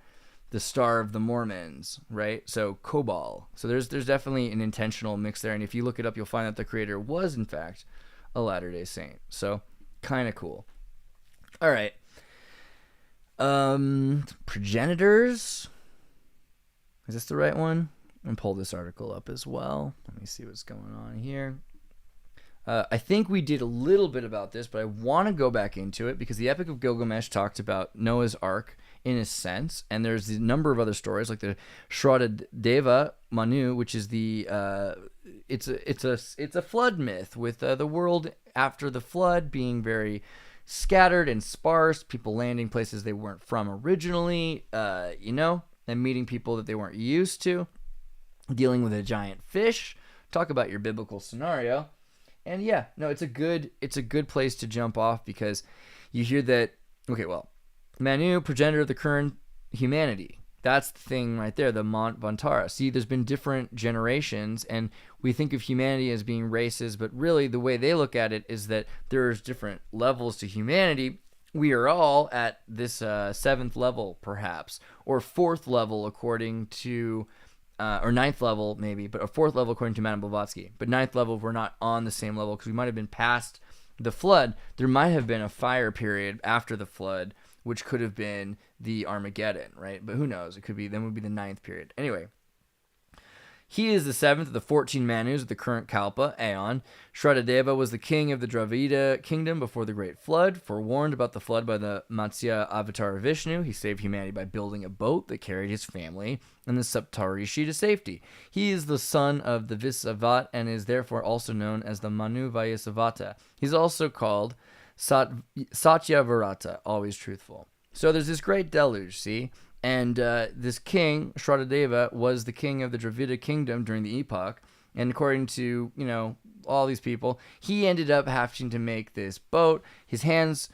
star of the Mormons, right? So Cobalt. So there's definitely an intentional mix there, and if you look it up, you'll find that the creator was in fact a Latter-day Saint. So kind of cool. All right. Progenitors. Is this the right one? I'm gonna pull this article up as well. Let me see what's going on here. I think we did a little bit about this, but I want to go back into it because the Epic of Gilgamesh talked about Noah's Ark in a sense, and there's a number of other stories like the Shraddha Deva Manu, which is it's a flood myth with the world after the flood being very scattered and sparse, people landing places they weren't from originally, and meeting people that they weren't used to, dealing with a giant fish. Talk about your biblical scenario. And yeah, no, it's a good place to jump off because you hear that. Okay, well, Manu, progenitor of the current humanity. That's the thing right there, the Mont Vantara. See, there's been different generations, and we think of humanity as being races, but really the way they look at it is that there's different levels to humanity. We are all at this 7th level, perhaps, or 4th level according to, or 9th level maybe, but a 4th level according to Madame Blavatsky. But 9th level, we're not on the same level because we might have been past the flood. There might have been a fire period after the flood, which could have been the Armageddon, right? But who knows? It could be, then would be the 9th period. Anyway, he is the 7th of the 14 Manus of the current Kalpa, Aeon. Shraddha Deva was the king of the Dravida kingdom before the Great Flood. Forewarned about the flood by the Matsya avatar of Vishnu, he saved humanity by building a boat that carried his family and the Saptarishi to safety. He is the son of the Visavat and is therefore also known as the Manu Vayasavata. He's also called Satyavarata, always truthful. So there's this great deluge, see? And this king, Shraddha Deva, was the king of the Dravida kingdom during the epoch. And according to, all these people, he ended up having to make this boat. His hands,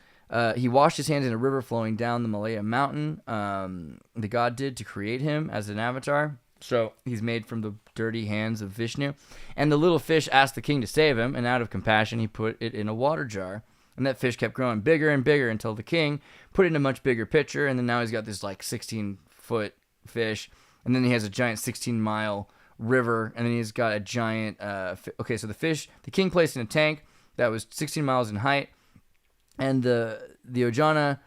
he washed his hands in a river flowing down the Malaya mountain. The god did to create him as an avatar. So he's made from the dirty hands of Vishnu. And the little fish asked the king to save him. And out of compassion, he put it in a water jar. And that fish kept growing bigger and bigger until the king put it in a much bigger pitcher. And then now he's got this 16-foot fish. And then he has a giant 16-mile river. And then he's got a giant... okay, so the king placed in a tank that was 16 miles in height. And the Ojana,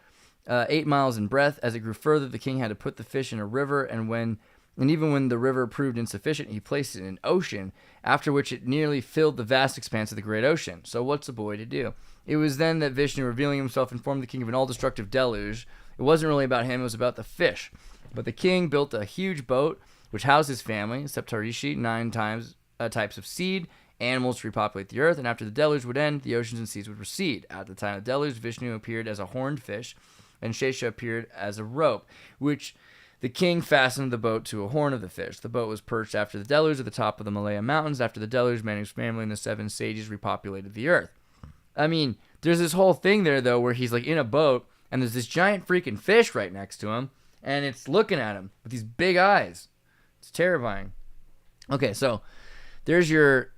8 miles in breadth. As it grew further, the king had to put the fish in a river. And even when the river proved insufficient, he placed it in an ocean, after which it nearly filled the vast expanse of the great ocean. So what's a boy to do? It was then that Vishnu, revealing himself, informed the king of an all-destructive deluge. It wasn't really about him, it was about the fish. But the king built a huge boat, which housed his family, Saptarishi, 9 types of seed, animals to repopulate the earth, and after the deluge would end, the oceans and seas would recede. At the time of the deluge, Vishnu appeared as a horned fish, and Shesha appeared as a rope, which the king fastened the boat to a horn of the fish. The boat was perched after the deluge at the top of the Malaya Mountains. After the deluge, Manu's family and the 7 sages repopulated the earth. I mean, there's this whole thing there, though, where he's in a boat, and there's this giant freaking fish right next to him, and it's looking at him with these big eyes. It's terrifying. Okay, so there's your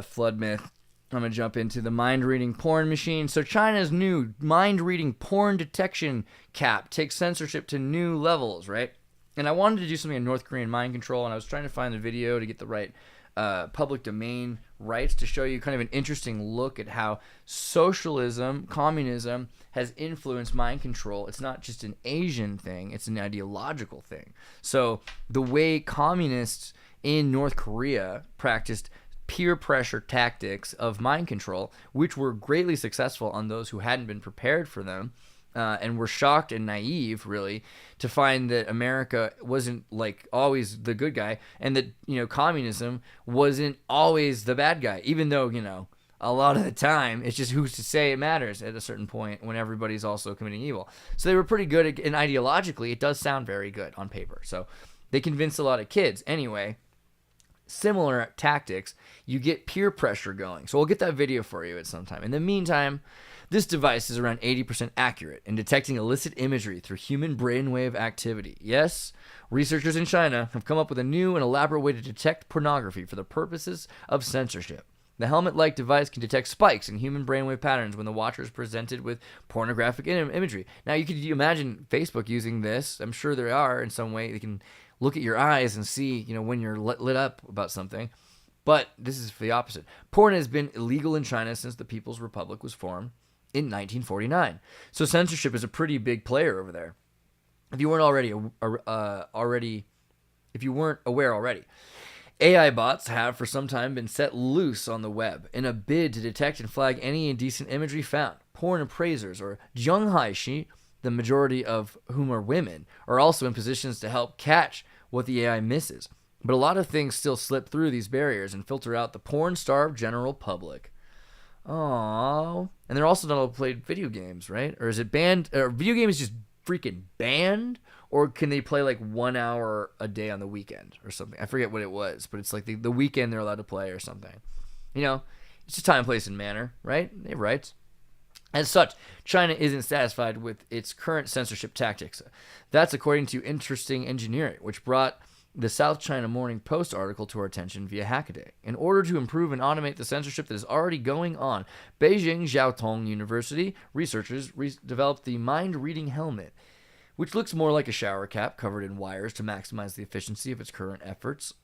flood myth. I'm going to jump into the mind-reading porn machine. So China's new mind-reading porn detection cap takes censorship to new levels, right? And I wanted to do something on North Korean mind control, and I was trying to find the video to get the right public domain rights to show you kind of an interesting look at how socialism, communism, has influenced mind control. It's not just an Asian thing, it's an ideological thing. So the way communists in North Korea practiced peer pressure tactics of mind control, which were greatly successful on those who hadn't been prepared for them, and were shocked and naive, really, to find that America wasn't always the good guy, and that communism wasn't always the bad guy, even though a lot of the time it's just who's to say it matters at a certain point when everybody's also committing evil. So they were pretty good at, and ideologically it does sound very good on paper. So they convinced a lot of kids. Anyway, similar tactics, you get peer pressure going. So we'll get that video for you at some time. In the meantime, this device is around 80% accurate in detecting illicit imagery through human brainwave activity. Yes, researchers in China have come up with a new and elaborate way to detect pornography for the purposes of censorship. The helmet-like device can detect spikes in human brainwave patterns when the watcher is presented with pornographic imagery. Now, you could imagine Facebook using this. I'm sure there are in some way. They can look at your eyes and see, when you're lit up about something. But this is the opposite. Porn has been illegal in China since the People's Republic was formed in 1949. So censorship is a pretty big player over there. If you weren't aware already, AI bots have for some time been set loose on the web in a bid to detect and flag any indecent imagery found. Porn appraisers, or Zhenghaishi, the majority of whom are women, are also in positions to help catch what the AI misses. But a lot of things still slip through these barriers and filter out the porn-starved general public. Aww. And they're also not able to play video games, right? Or is it banned? Or video games just freaking banned? Or can they play 1 hour a day on the weekend or something? I forget what it was, but it's the weekend they're allowed to play or something. It's just time, place, and manner, right? They have rights. As such, China isn't satisfied with its current censorship tactics. That's according to Interesting Engineering, which brought the South China Morning Post article to our attention via Hackaday. In order to improve and automate the censorship that is already going on, Beijing Jiaotong University researchers developed the mind-reading helmet, which looks more like a shower cap covered in wires to maximize the efficiency of its current efforts.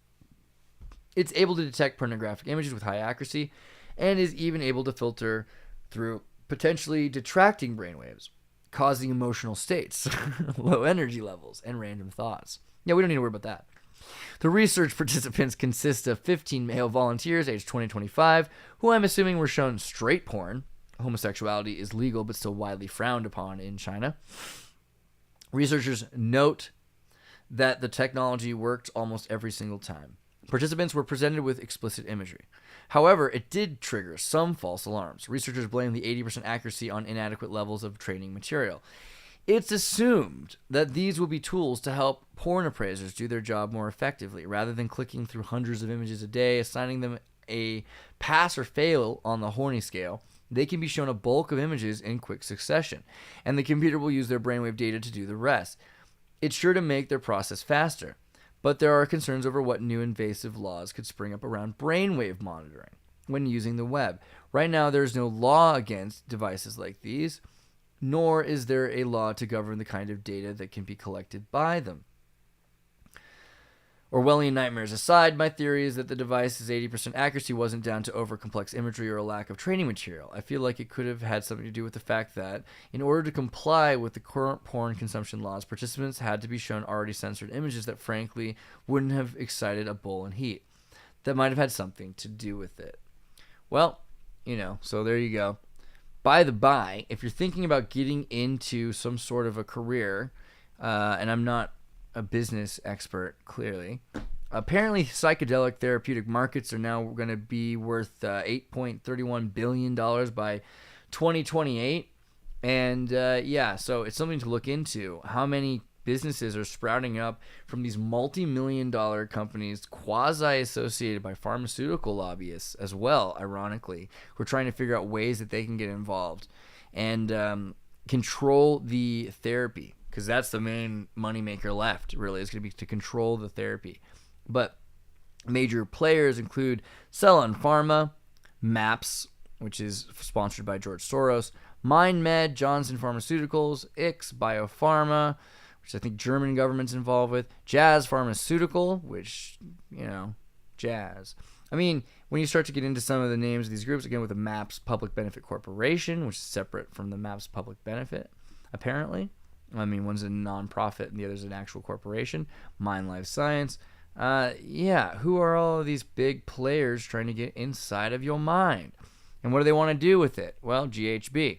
It's able to detect pornographic images with high accuracy and is even able to filter through potentially detracting brainwaves, causing emotional states, low energy levels, and random thoughts. Yeah, we don't need to worry about that. The research participants consist of 15 male volunteers aged 20 to 25, who I'm assuming were shown straight porn. Homosexuality is legal but still widely frowned upon in China. Researchers note that the technology worked almost every single time. Participants were presented with explicit imagery. However, it did trigger some false alarms. Researchers blame the 80% accuracy on inadequate levels of training material. It's assumed that these will be tools to help porn appraisers do their job more effectively, rather than clicking through hundreds of images a day, assigning them a pass or fail on the horny scale. They can be shown a bulk of images in quick succession, and the computer will use their brainwave data to do the rest. It's sure to make their process faster, but there are concerns over what new invasive laws could spring up around brainwave monitoring when using the web. Right now, there's no law against devices like these, nor is there a law to govern the kind of data that can be collected by them. Orwellian nightmares aside, my theory is that the device's 80% accuracy wasn't down to over-complex imagery or a lack of training material. I feel like it could have had something to do with the fact that, in order to comply with the current porn consumption laws, participants had to be shown already censored images that frankly wouldn't have excited a bull in heat. That might have had something to do with it. Well, so there you go. By the by, if you're thinking about getting into some sort of a career, and I'm not a business expert, clearly. Apparently, psychedelic therapeutic markets are now going to be worth $8.31 billion by 2028. And so it's something to look into. How many businesses are sprouting up from these multi-million-dollar companies, quasi-associated by pharmaceutical lobbyists as well, ironically, who are trying to figure out ways that they can get involved and control the therapy. Because that's the main moneymaker left, really, is going to be to control the therapy. But major players include Cellon Pharma, MAPS, which is sponsored by George Soros, MindMed, Johnson Pharmaceuticals, Ix Biopharma, which I think German government's involved with, Jazz Pharmaceutical, which, Jazz. I mean, when you start to get into some of the names of these groups, again, with the MAPS Public Benefit Corporation, which is separate from the MAPS Public Benefit, apparently. I mean, one's a nonprofit and the other's an actual corporation. Mind Life Science. Who are all of these big players trying to get inside of your mind? And what do they want to do with it? Well, GHB.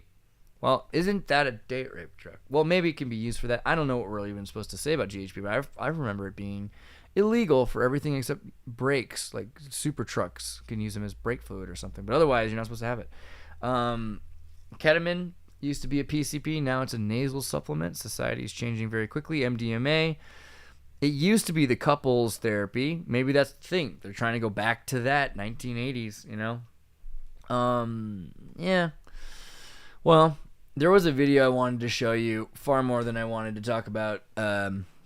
Well, isn't that a date rape drug? Well, maybe it can be used for that. I don't know what we're even supposed to say about GHB, but I remember it being illegal for everything except brakes. Like super trucks can use them as brake fluid or something. But otherwise, you're not supposed to have it. Ketamine used to be a PCP, now it's a nasal supplement. Society is changing very quickly. MDMA, it used to be the couples therapy. Maybe that's the thing. They're trying to go back to that 1980s, Well, there was a video I wanted to show you far more than I wanted to talk about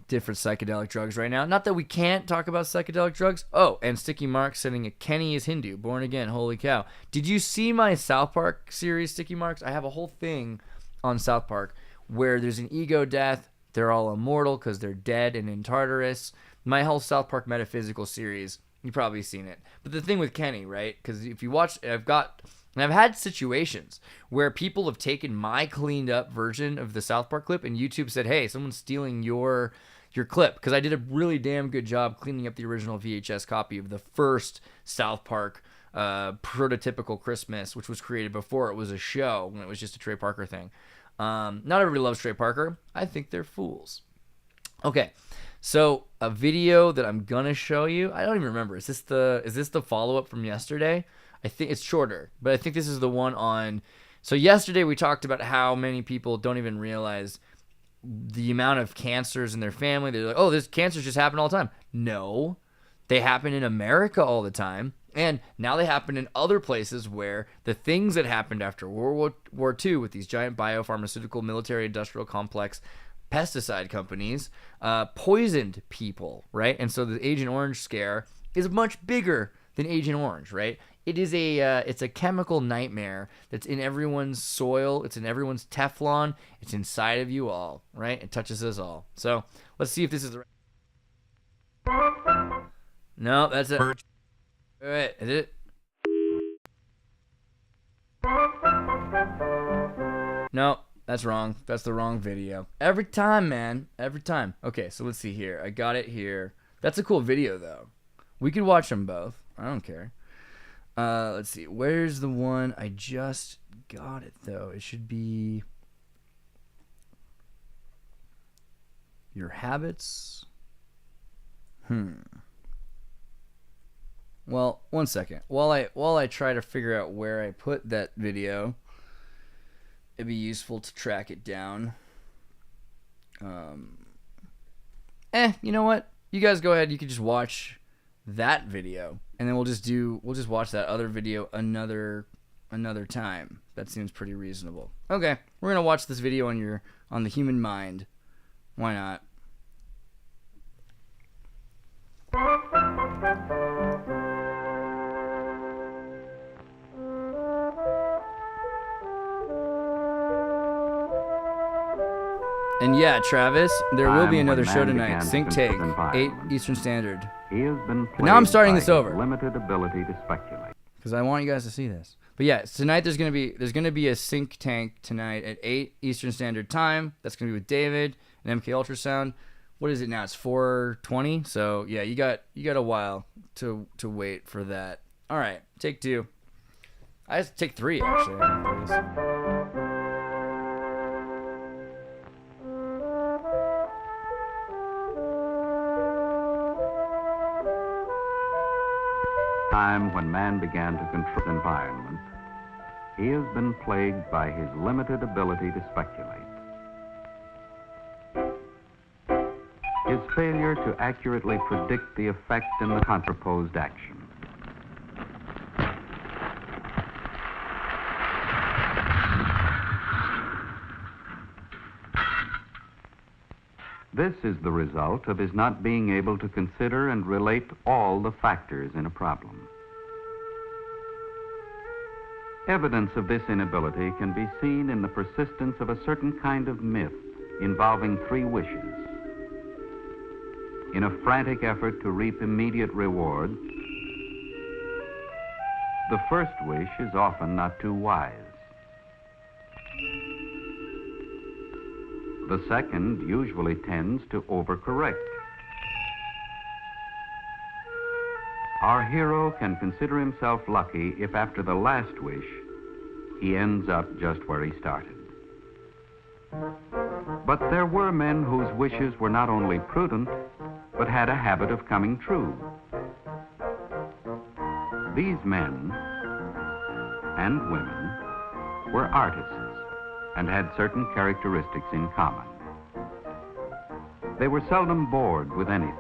different psychedelic drugs right now. Not that we can't talk about psychedelic drugs. Oh, and Sticky Mark sending a Kenny is Hindu, born again, holy cow. Did you see my South Park series, Sticky Marks? I have a whole thing on South Park where there's an ego death. They're all immortal because they're dead and in Tartarus. My whole South Park metaphysical series, you've probably seen it. But the thing with Kenny, right? Because if you watch, I've had situations where people have taken my cleaned up version of the South Park clip and YouTube said, hey, someone's stealing your clip, because I did a really damn good job cleaning up the original VHS copy of the first South Park prototypical Christmas, which was created before it was a show, when it was just a Trey Parker thing. Not everybody loves Trey Parker. I think they're fools. Okay, so a video that I'm gonna show you, I don't even remember. Is this the follow-up from yesterday? I think it's shorter, but I think this is the one on. So yesterday we talked about how many people don't even realize the amount of cancers in their family. They're like, oh, this cancers just happen all the time. No, they happen in America all the time. And now they happen in other places where the things that happened after World War II with these giant biopharmaceutical military industrial complex pesticide companies poisoned people, right? And so the Agent Orange scare is much bigger than Agent Orange, right? It is it's a chemical nightmare that's in everyone's soil. It's in everyone's Teflon. It's inside of you all, right? It touches us all. So let's see if this is the right. No, that's it. All right, is it? No, that's wrong. That's the wrong video. Every time, man. Every time. Okay, so let's see here. I got it here. That's a cool video, though. We could watch them both. I don't care. Let's see. Where's the one? I just got it, though. It should be your habits. Well, one second. While I try to figure out where I put that video, it'd be useful to track it down. You know what? You guys go ahead. You can just watch that video, and then we'll just watch that other video another time. That seems pretty reasonable. Okay, we're gonna watch this video on the human mind. Why not? And yeah, Travis, there will be another show tonight. Sync Take, 8 Eastern Standard.
He has been
But now I'm starting
plagued
this
by
over
his limited ability to speculate.
because I want you guys to see this. But yeah, tonight there's gonna be a Sync Tank tonight at 8 Eastern Standard Time. That's gonna be with David and MK Ultrasound. What is it now? It's 4:20. So yeah, you got a while to wait for that. All right, take 2. I have to take 3 actually.
Time when man began to control his environment, he has been plagued by his limited ability to speculate. His failure to accurately predict the effect in the contraposed action. This is the result of his not being able to consider and relate all the factors in a problem. Evidence of this inability can be seen in the persistence of a certain kind of myth involving 3 wishes. In a frantic effort to reap immediate rewards, the first wish is often not too wise. The second usually tends to overcorrect. Our hero can consider himself lucky if after the last wish, he ends up just where he started. But there were men whose wishes were not only prudent, but had a habit of coming true. These men and women were artists and had certain characteristics in common. They were seldom bored with anything.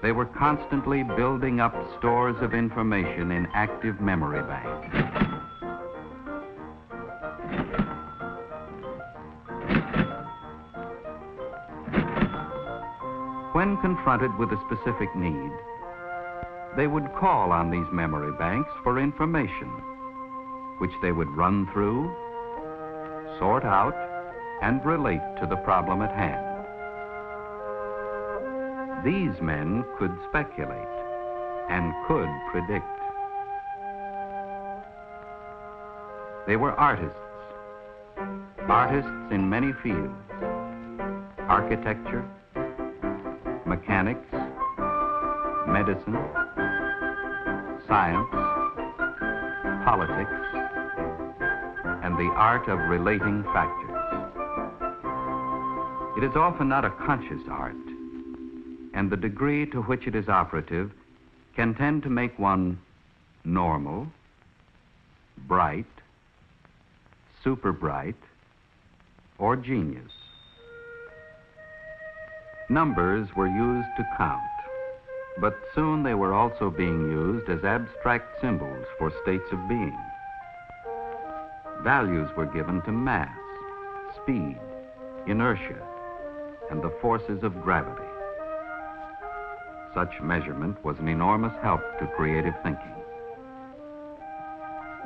They were constantly building up stores of information in active memory banks. When confronted with a specific need, they would call on these memory banks for information, which they would run through, sort out, and relate to the problem at hand. These men could speculate and could predict. They were artists in many fields: architecture, mechanics, medicine, science, politics, and the art of relating factors. It is often not a conscious art, and the degree to which it is operative can tend to make one normal, bright, super bright, or genius. Numbers were used to count, but soon they were also being used as abstract symbols for states of being. Values were given to mass, speed, inertia, and the forces of gravity. Such measurement was an enormous help to creative thinking.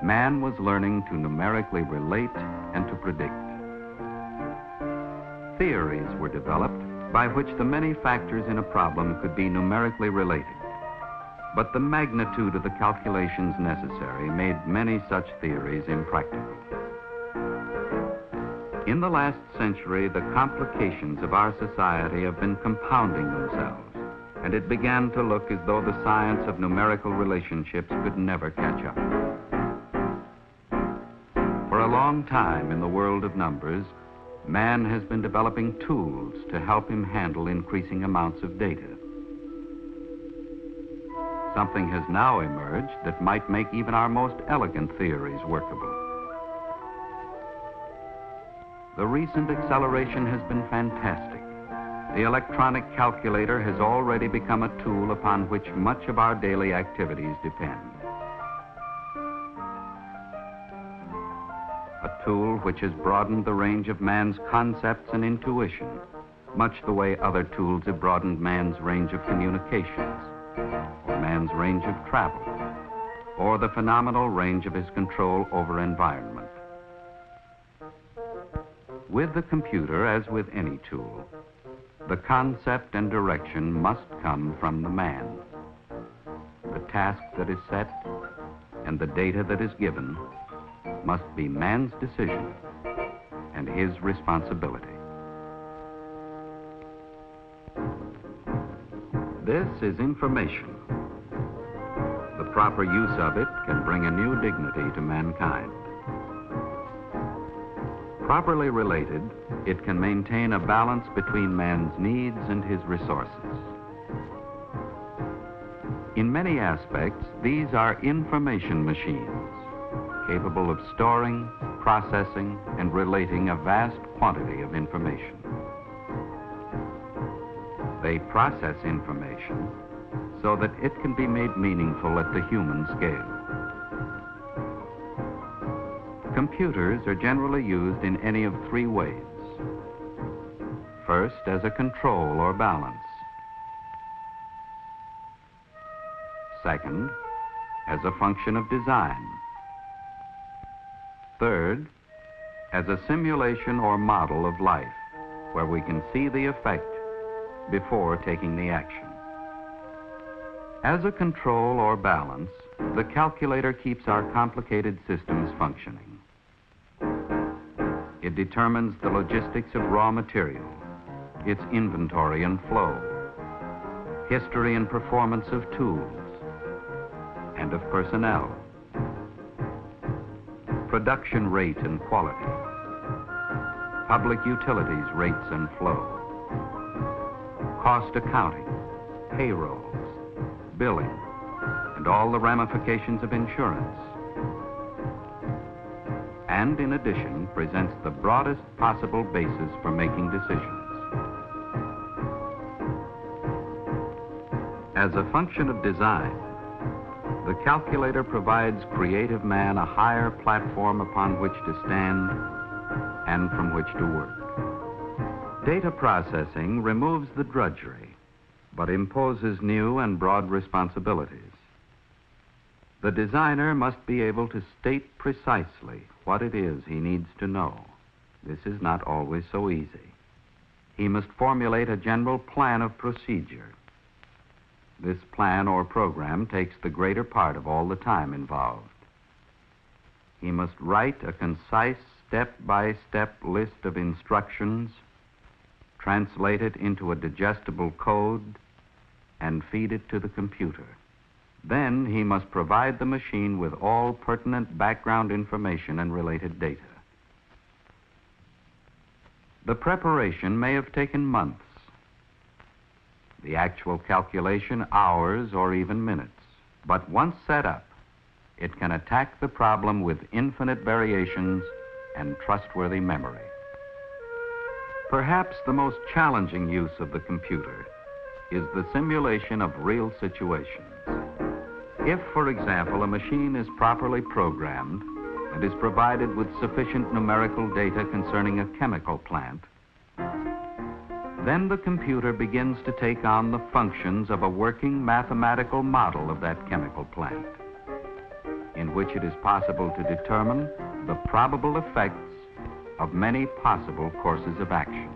Man was learning to numerically relate and to predict. Theories were developed by which the many factors in a problem could be numerically related. But the magnitude of the calculations necessary made many such theories impractical. In the last century, the complications of our society have been compounding themselves, and it began to look as though the science of numerical relationships could never catch up. For a long time in the world of numbers, man has been developing tools to help him handle increasing amounts of data. Something has now emerged that might make even our most elegant theories workable. The recent acceleration has been fantastic. The electronic calculator has already become a tool upon which much of our daily activities depend. A tool which has broadened the range of man's concepts and intuition, much the way other tools have broadened man's range of communications, or man's range of travel, or the phenomenal range of his control over environment. With the computer, as with any tool, the concept and direction must come from the man. The task that is set and the data that is given must be man's decision and his responsibility. This is information. The proper use of it can bring a new dignity to mankind. Properly related, it can maintain a balance between man's needs and his resources. In many aspects, these are information machines, capable of storing, processing, and relating a vast quantity of information. They process information so that it can be made meaningful at the human scale. Computers are generally used in any of three ways. First, as a control or balance. Second, as a function of design. Third, as a simulation or model of life, where we can see the effect before taking the action. As a control or balance, the calculator keeps our complicated systems functioning. It determines the logistics of raw material, its inventory and flow, history and performance of tools, and of personnel, production rate and quality, public utilities rates and flow, cost accounting, payrolls, billing, and all the ramifications of insurance. And in addition, presents the broadest possible basis for making decisions. As a function of design, the calculator provides creative man a higher platform upon which to stand and from which to work. Data processing removes the drudgery, but imposes new and broad responsibilities. The designer must be able to state precisely what it is he needs to know. This is not always so easy. He must formulate a general plan of procedure. This plan or program takes the greater part of all the time involved. He must write a concise step-by-step list of instructions, translate it into a digestible code, and feed it to the computer. Then he must provide the machine with all pertinent background information and related data. The preparation may have taken months, the actual calculation hours or even minutes. But once set up, it can attack the problem with infinite variations and trustworthy memory. Perhaps the most challenging use of the computer is the simulation of real situations. If, for example, a machine is properly programmed and is provided with sufficient numerical data concerning a chemical plant, then the computer begins to take on the functions of a working mathematical model of that chemical plant, in which it is possible to determine the probable effects of many possible courses of action.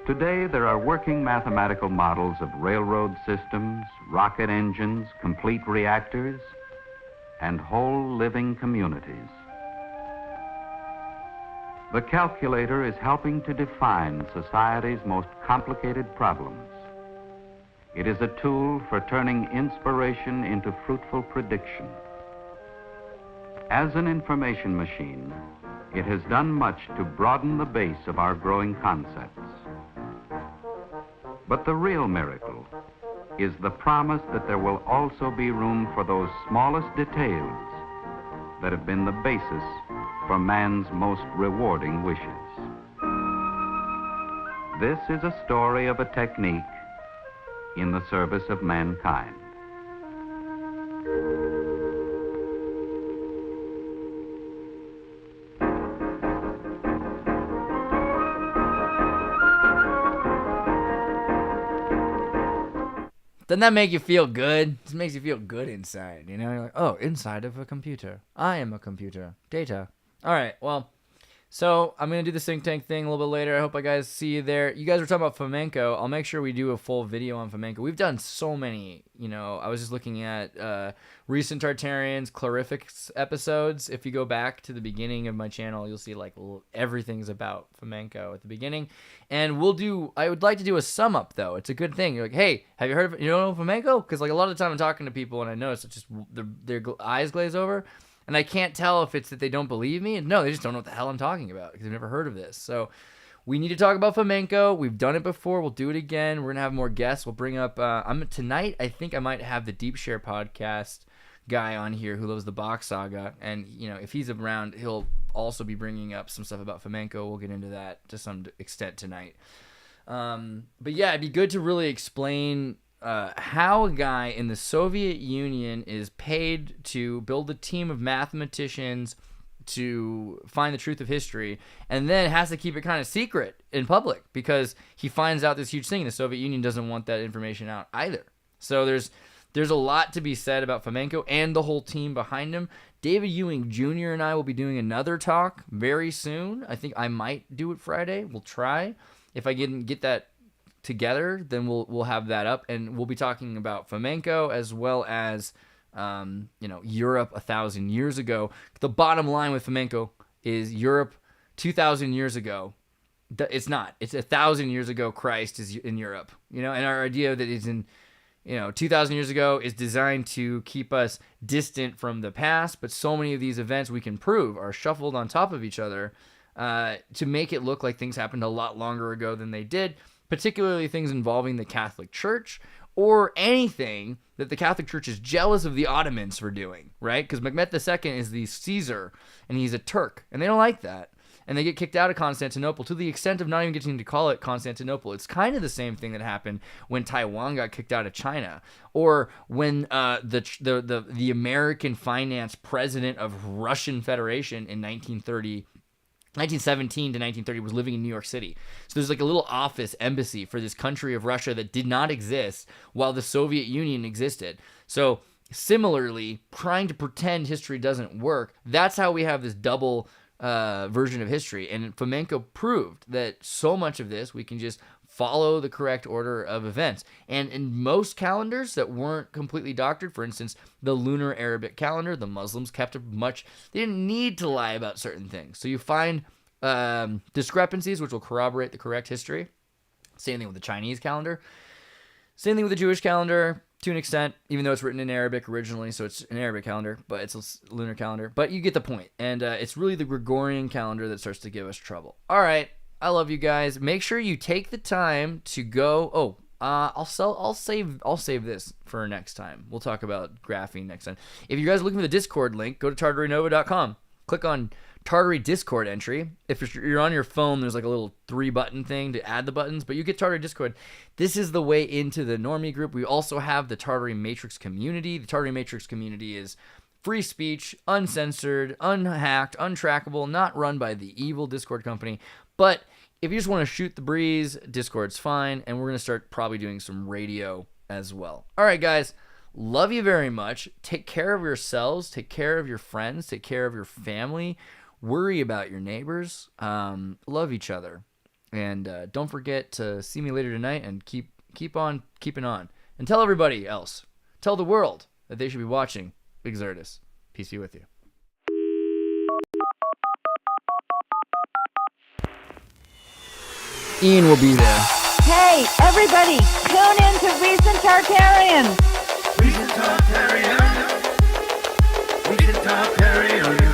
Today, there are working mathematical models of railroad systems, rocket engines, complete reactors, and whole living communities. The calculator is helping to define society's most complicated problems. It is a tool for turning inspiration into fruitful prediction. As an information machine, it has done much to broaden the base of our growing concepts. But the real miracle is the promise that there will also be room for those smallest details that have been the basis for man's most rewarding wishes. This is a story of a technique in the service of mankind.
Doesn't that make you feel good? It just makes you feel good inside, you know? You're like, oh, inside of a computer. I am a computer. Data. All right, well, so I'm going to do the think tank thing a little bit later. I hope I guys see you there. You guys were talking about flamenco. I'll make sure we do a full video on flamenco. We've done so many, you know, I was just looking at recent Tartarians, Clarifics episodes. If you go back to the beginning of my channel, you'll see like everything's about flamenco at the beginning. And I would like to do a sum up though. It's a good thing. You're like, hey, have you heard of it? You don't know flamenco? Because like a lot of the time I'm talking to people and I notice it's just their eyes glaze over. And I can't tell if it's that they don't believe me. No, they just don't know what the hell I'm talking about because they've never heard of this. So we need to talk about flamenco. We've done it before. We'll do it again. We're going to have more guests. We'll bring up... tonight, I think I might have the Deep Share podcast guy on here who loves the Bach saga. And, you know, if he's around, he'll also be bringing up some stuff about flamenco. We'll get into that to some extent tonight. But yeah, it'd be good to really explain... how a guy in the Soviet Union is paid to build a team of mathematicians to find the truth of history and then has to keep it kind of secret in public because he finds out this huge thing. The Soviet Union doesn't want that information out either. So there's a lot to be said about flamenco and the whole team behind him. David Ewing Jr. and I will be doing another talk very soon. I think I might do it Friday. We'll try. If I get that together, then we'll have that up, and we'll be talking about flamenco as well as Europe 1,000 years ago. The bottom line with flamenco is Europe 2,000 years ago. It's not. It's 1,000 years ago. Christ is in Europe, and our idea that is in 2,000 years ago is designed to keep us distant from the past, but so many of these events we can prove are shuffled on top of each other to make it look like things happened a lot longer ago than they did. Particularly things involving the Catholic Church or anything that the Catholic Church is jealous of the Ottomans for doing, right? Because Mehmet II is the Caesar, and he's a Turk, and they don't like that. And they get kicked out of Constantinople to the extent of not even getting to call it Constantinople. It's kind of the same thing that happened when Taiwan got kicked out of China, or when the American finance president of Russian Federation in 1917 to 1930 was living in New York City. So there's like a little office embassy for this country of Russia that did not exist while the Soviet Union existed. So similarly, trying to pretend history doesn't work, that's how we have this double version of history. And flamenco proved that so much of this we can just follow the correct order of events. And in most calendars that weren't completely doctored, for instance, the lunar Arabic calendar, the Muslims kept they didn't need to lie about certain things. So you find discrepancies which will corroborate the correct history. Same thing with the Chinese calendar. Same thing with the Jewish calendar to an extent, even though it's written in Arabic originally, so it's an Arabic calendar, but it's a lunar calendar. But you get the point. And it's really the Gregorian calendar that starts to give us trouble. All right. I love you guys. Make sure you take the time to go. I'll save this for next time. We'll talk about graphene next time. If you guys are looking for the Discord link, go to tartarinova.com. click on Tartary Discord entry. If you're on your phone, there's like a little 3-button thing to add the buttons, but you get Tartary Discord. This is the way into the normie group. We also have the Tartary Matrix community. The Tartary Matrix community is free speech, uncensored, unhacked, untrackable, not run by the evil Discord company. But if you just want to shoot the breeze, Discord's fine, and we're going to start probably doing some radio as well. All right, guys. Love you very much. Take care of yourselves. Take care of your friends. Take care of your family. Worry about your neighbors. Love each other. And don't forget to see me later tonight and keep on keeping on. And tell everybody else. Tell the world that they should be watching Big Zerdis. Peace be with you. Ian will be there.
Hey, everybody, tune in to Recent Tartarians.
Recent Tartarians. Recent Tartarians.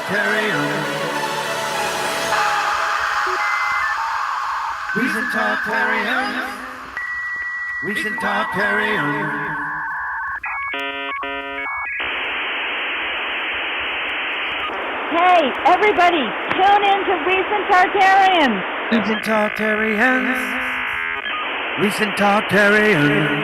Tartarian. Recent Tartarian. Recent Tartarian.
Hey, everybody, tune in to Recent Tartarians.
Recent Tartarians. Recent Tartarian.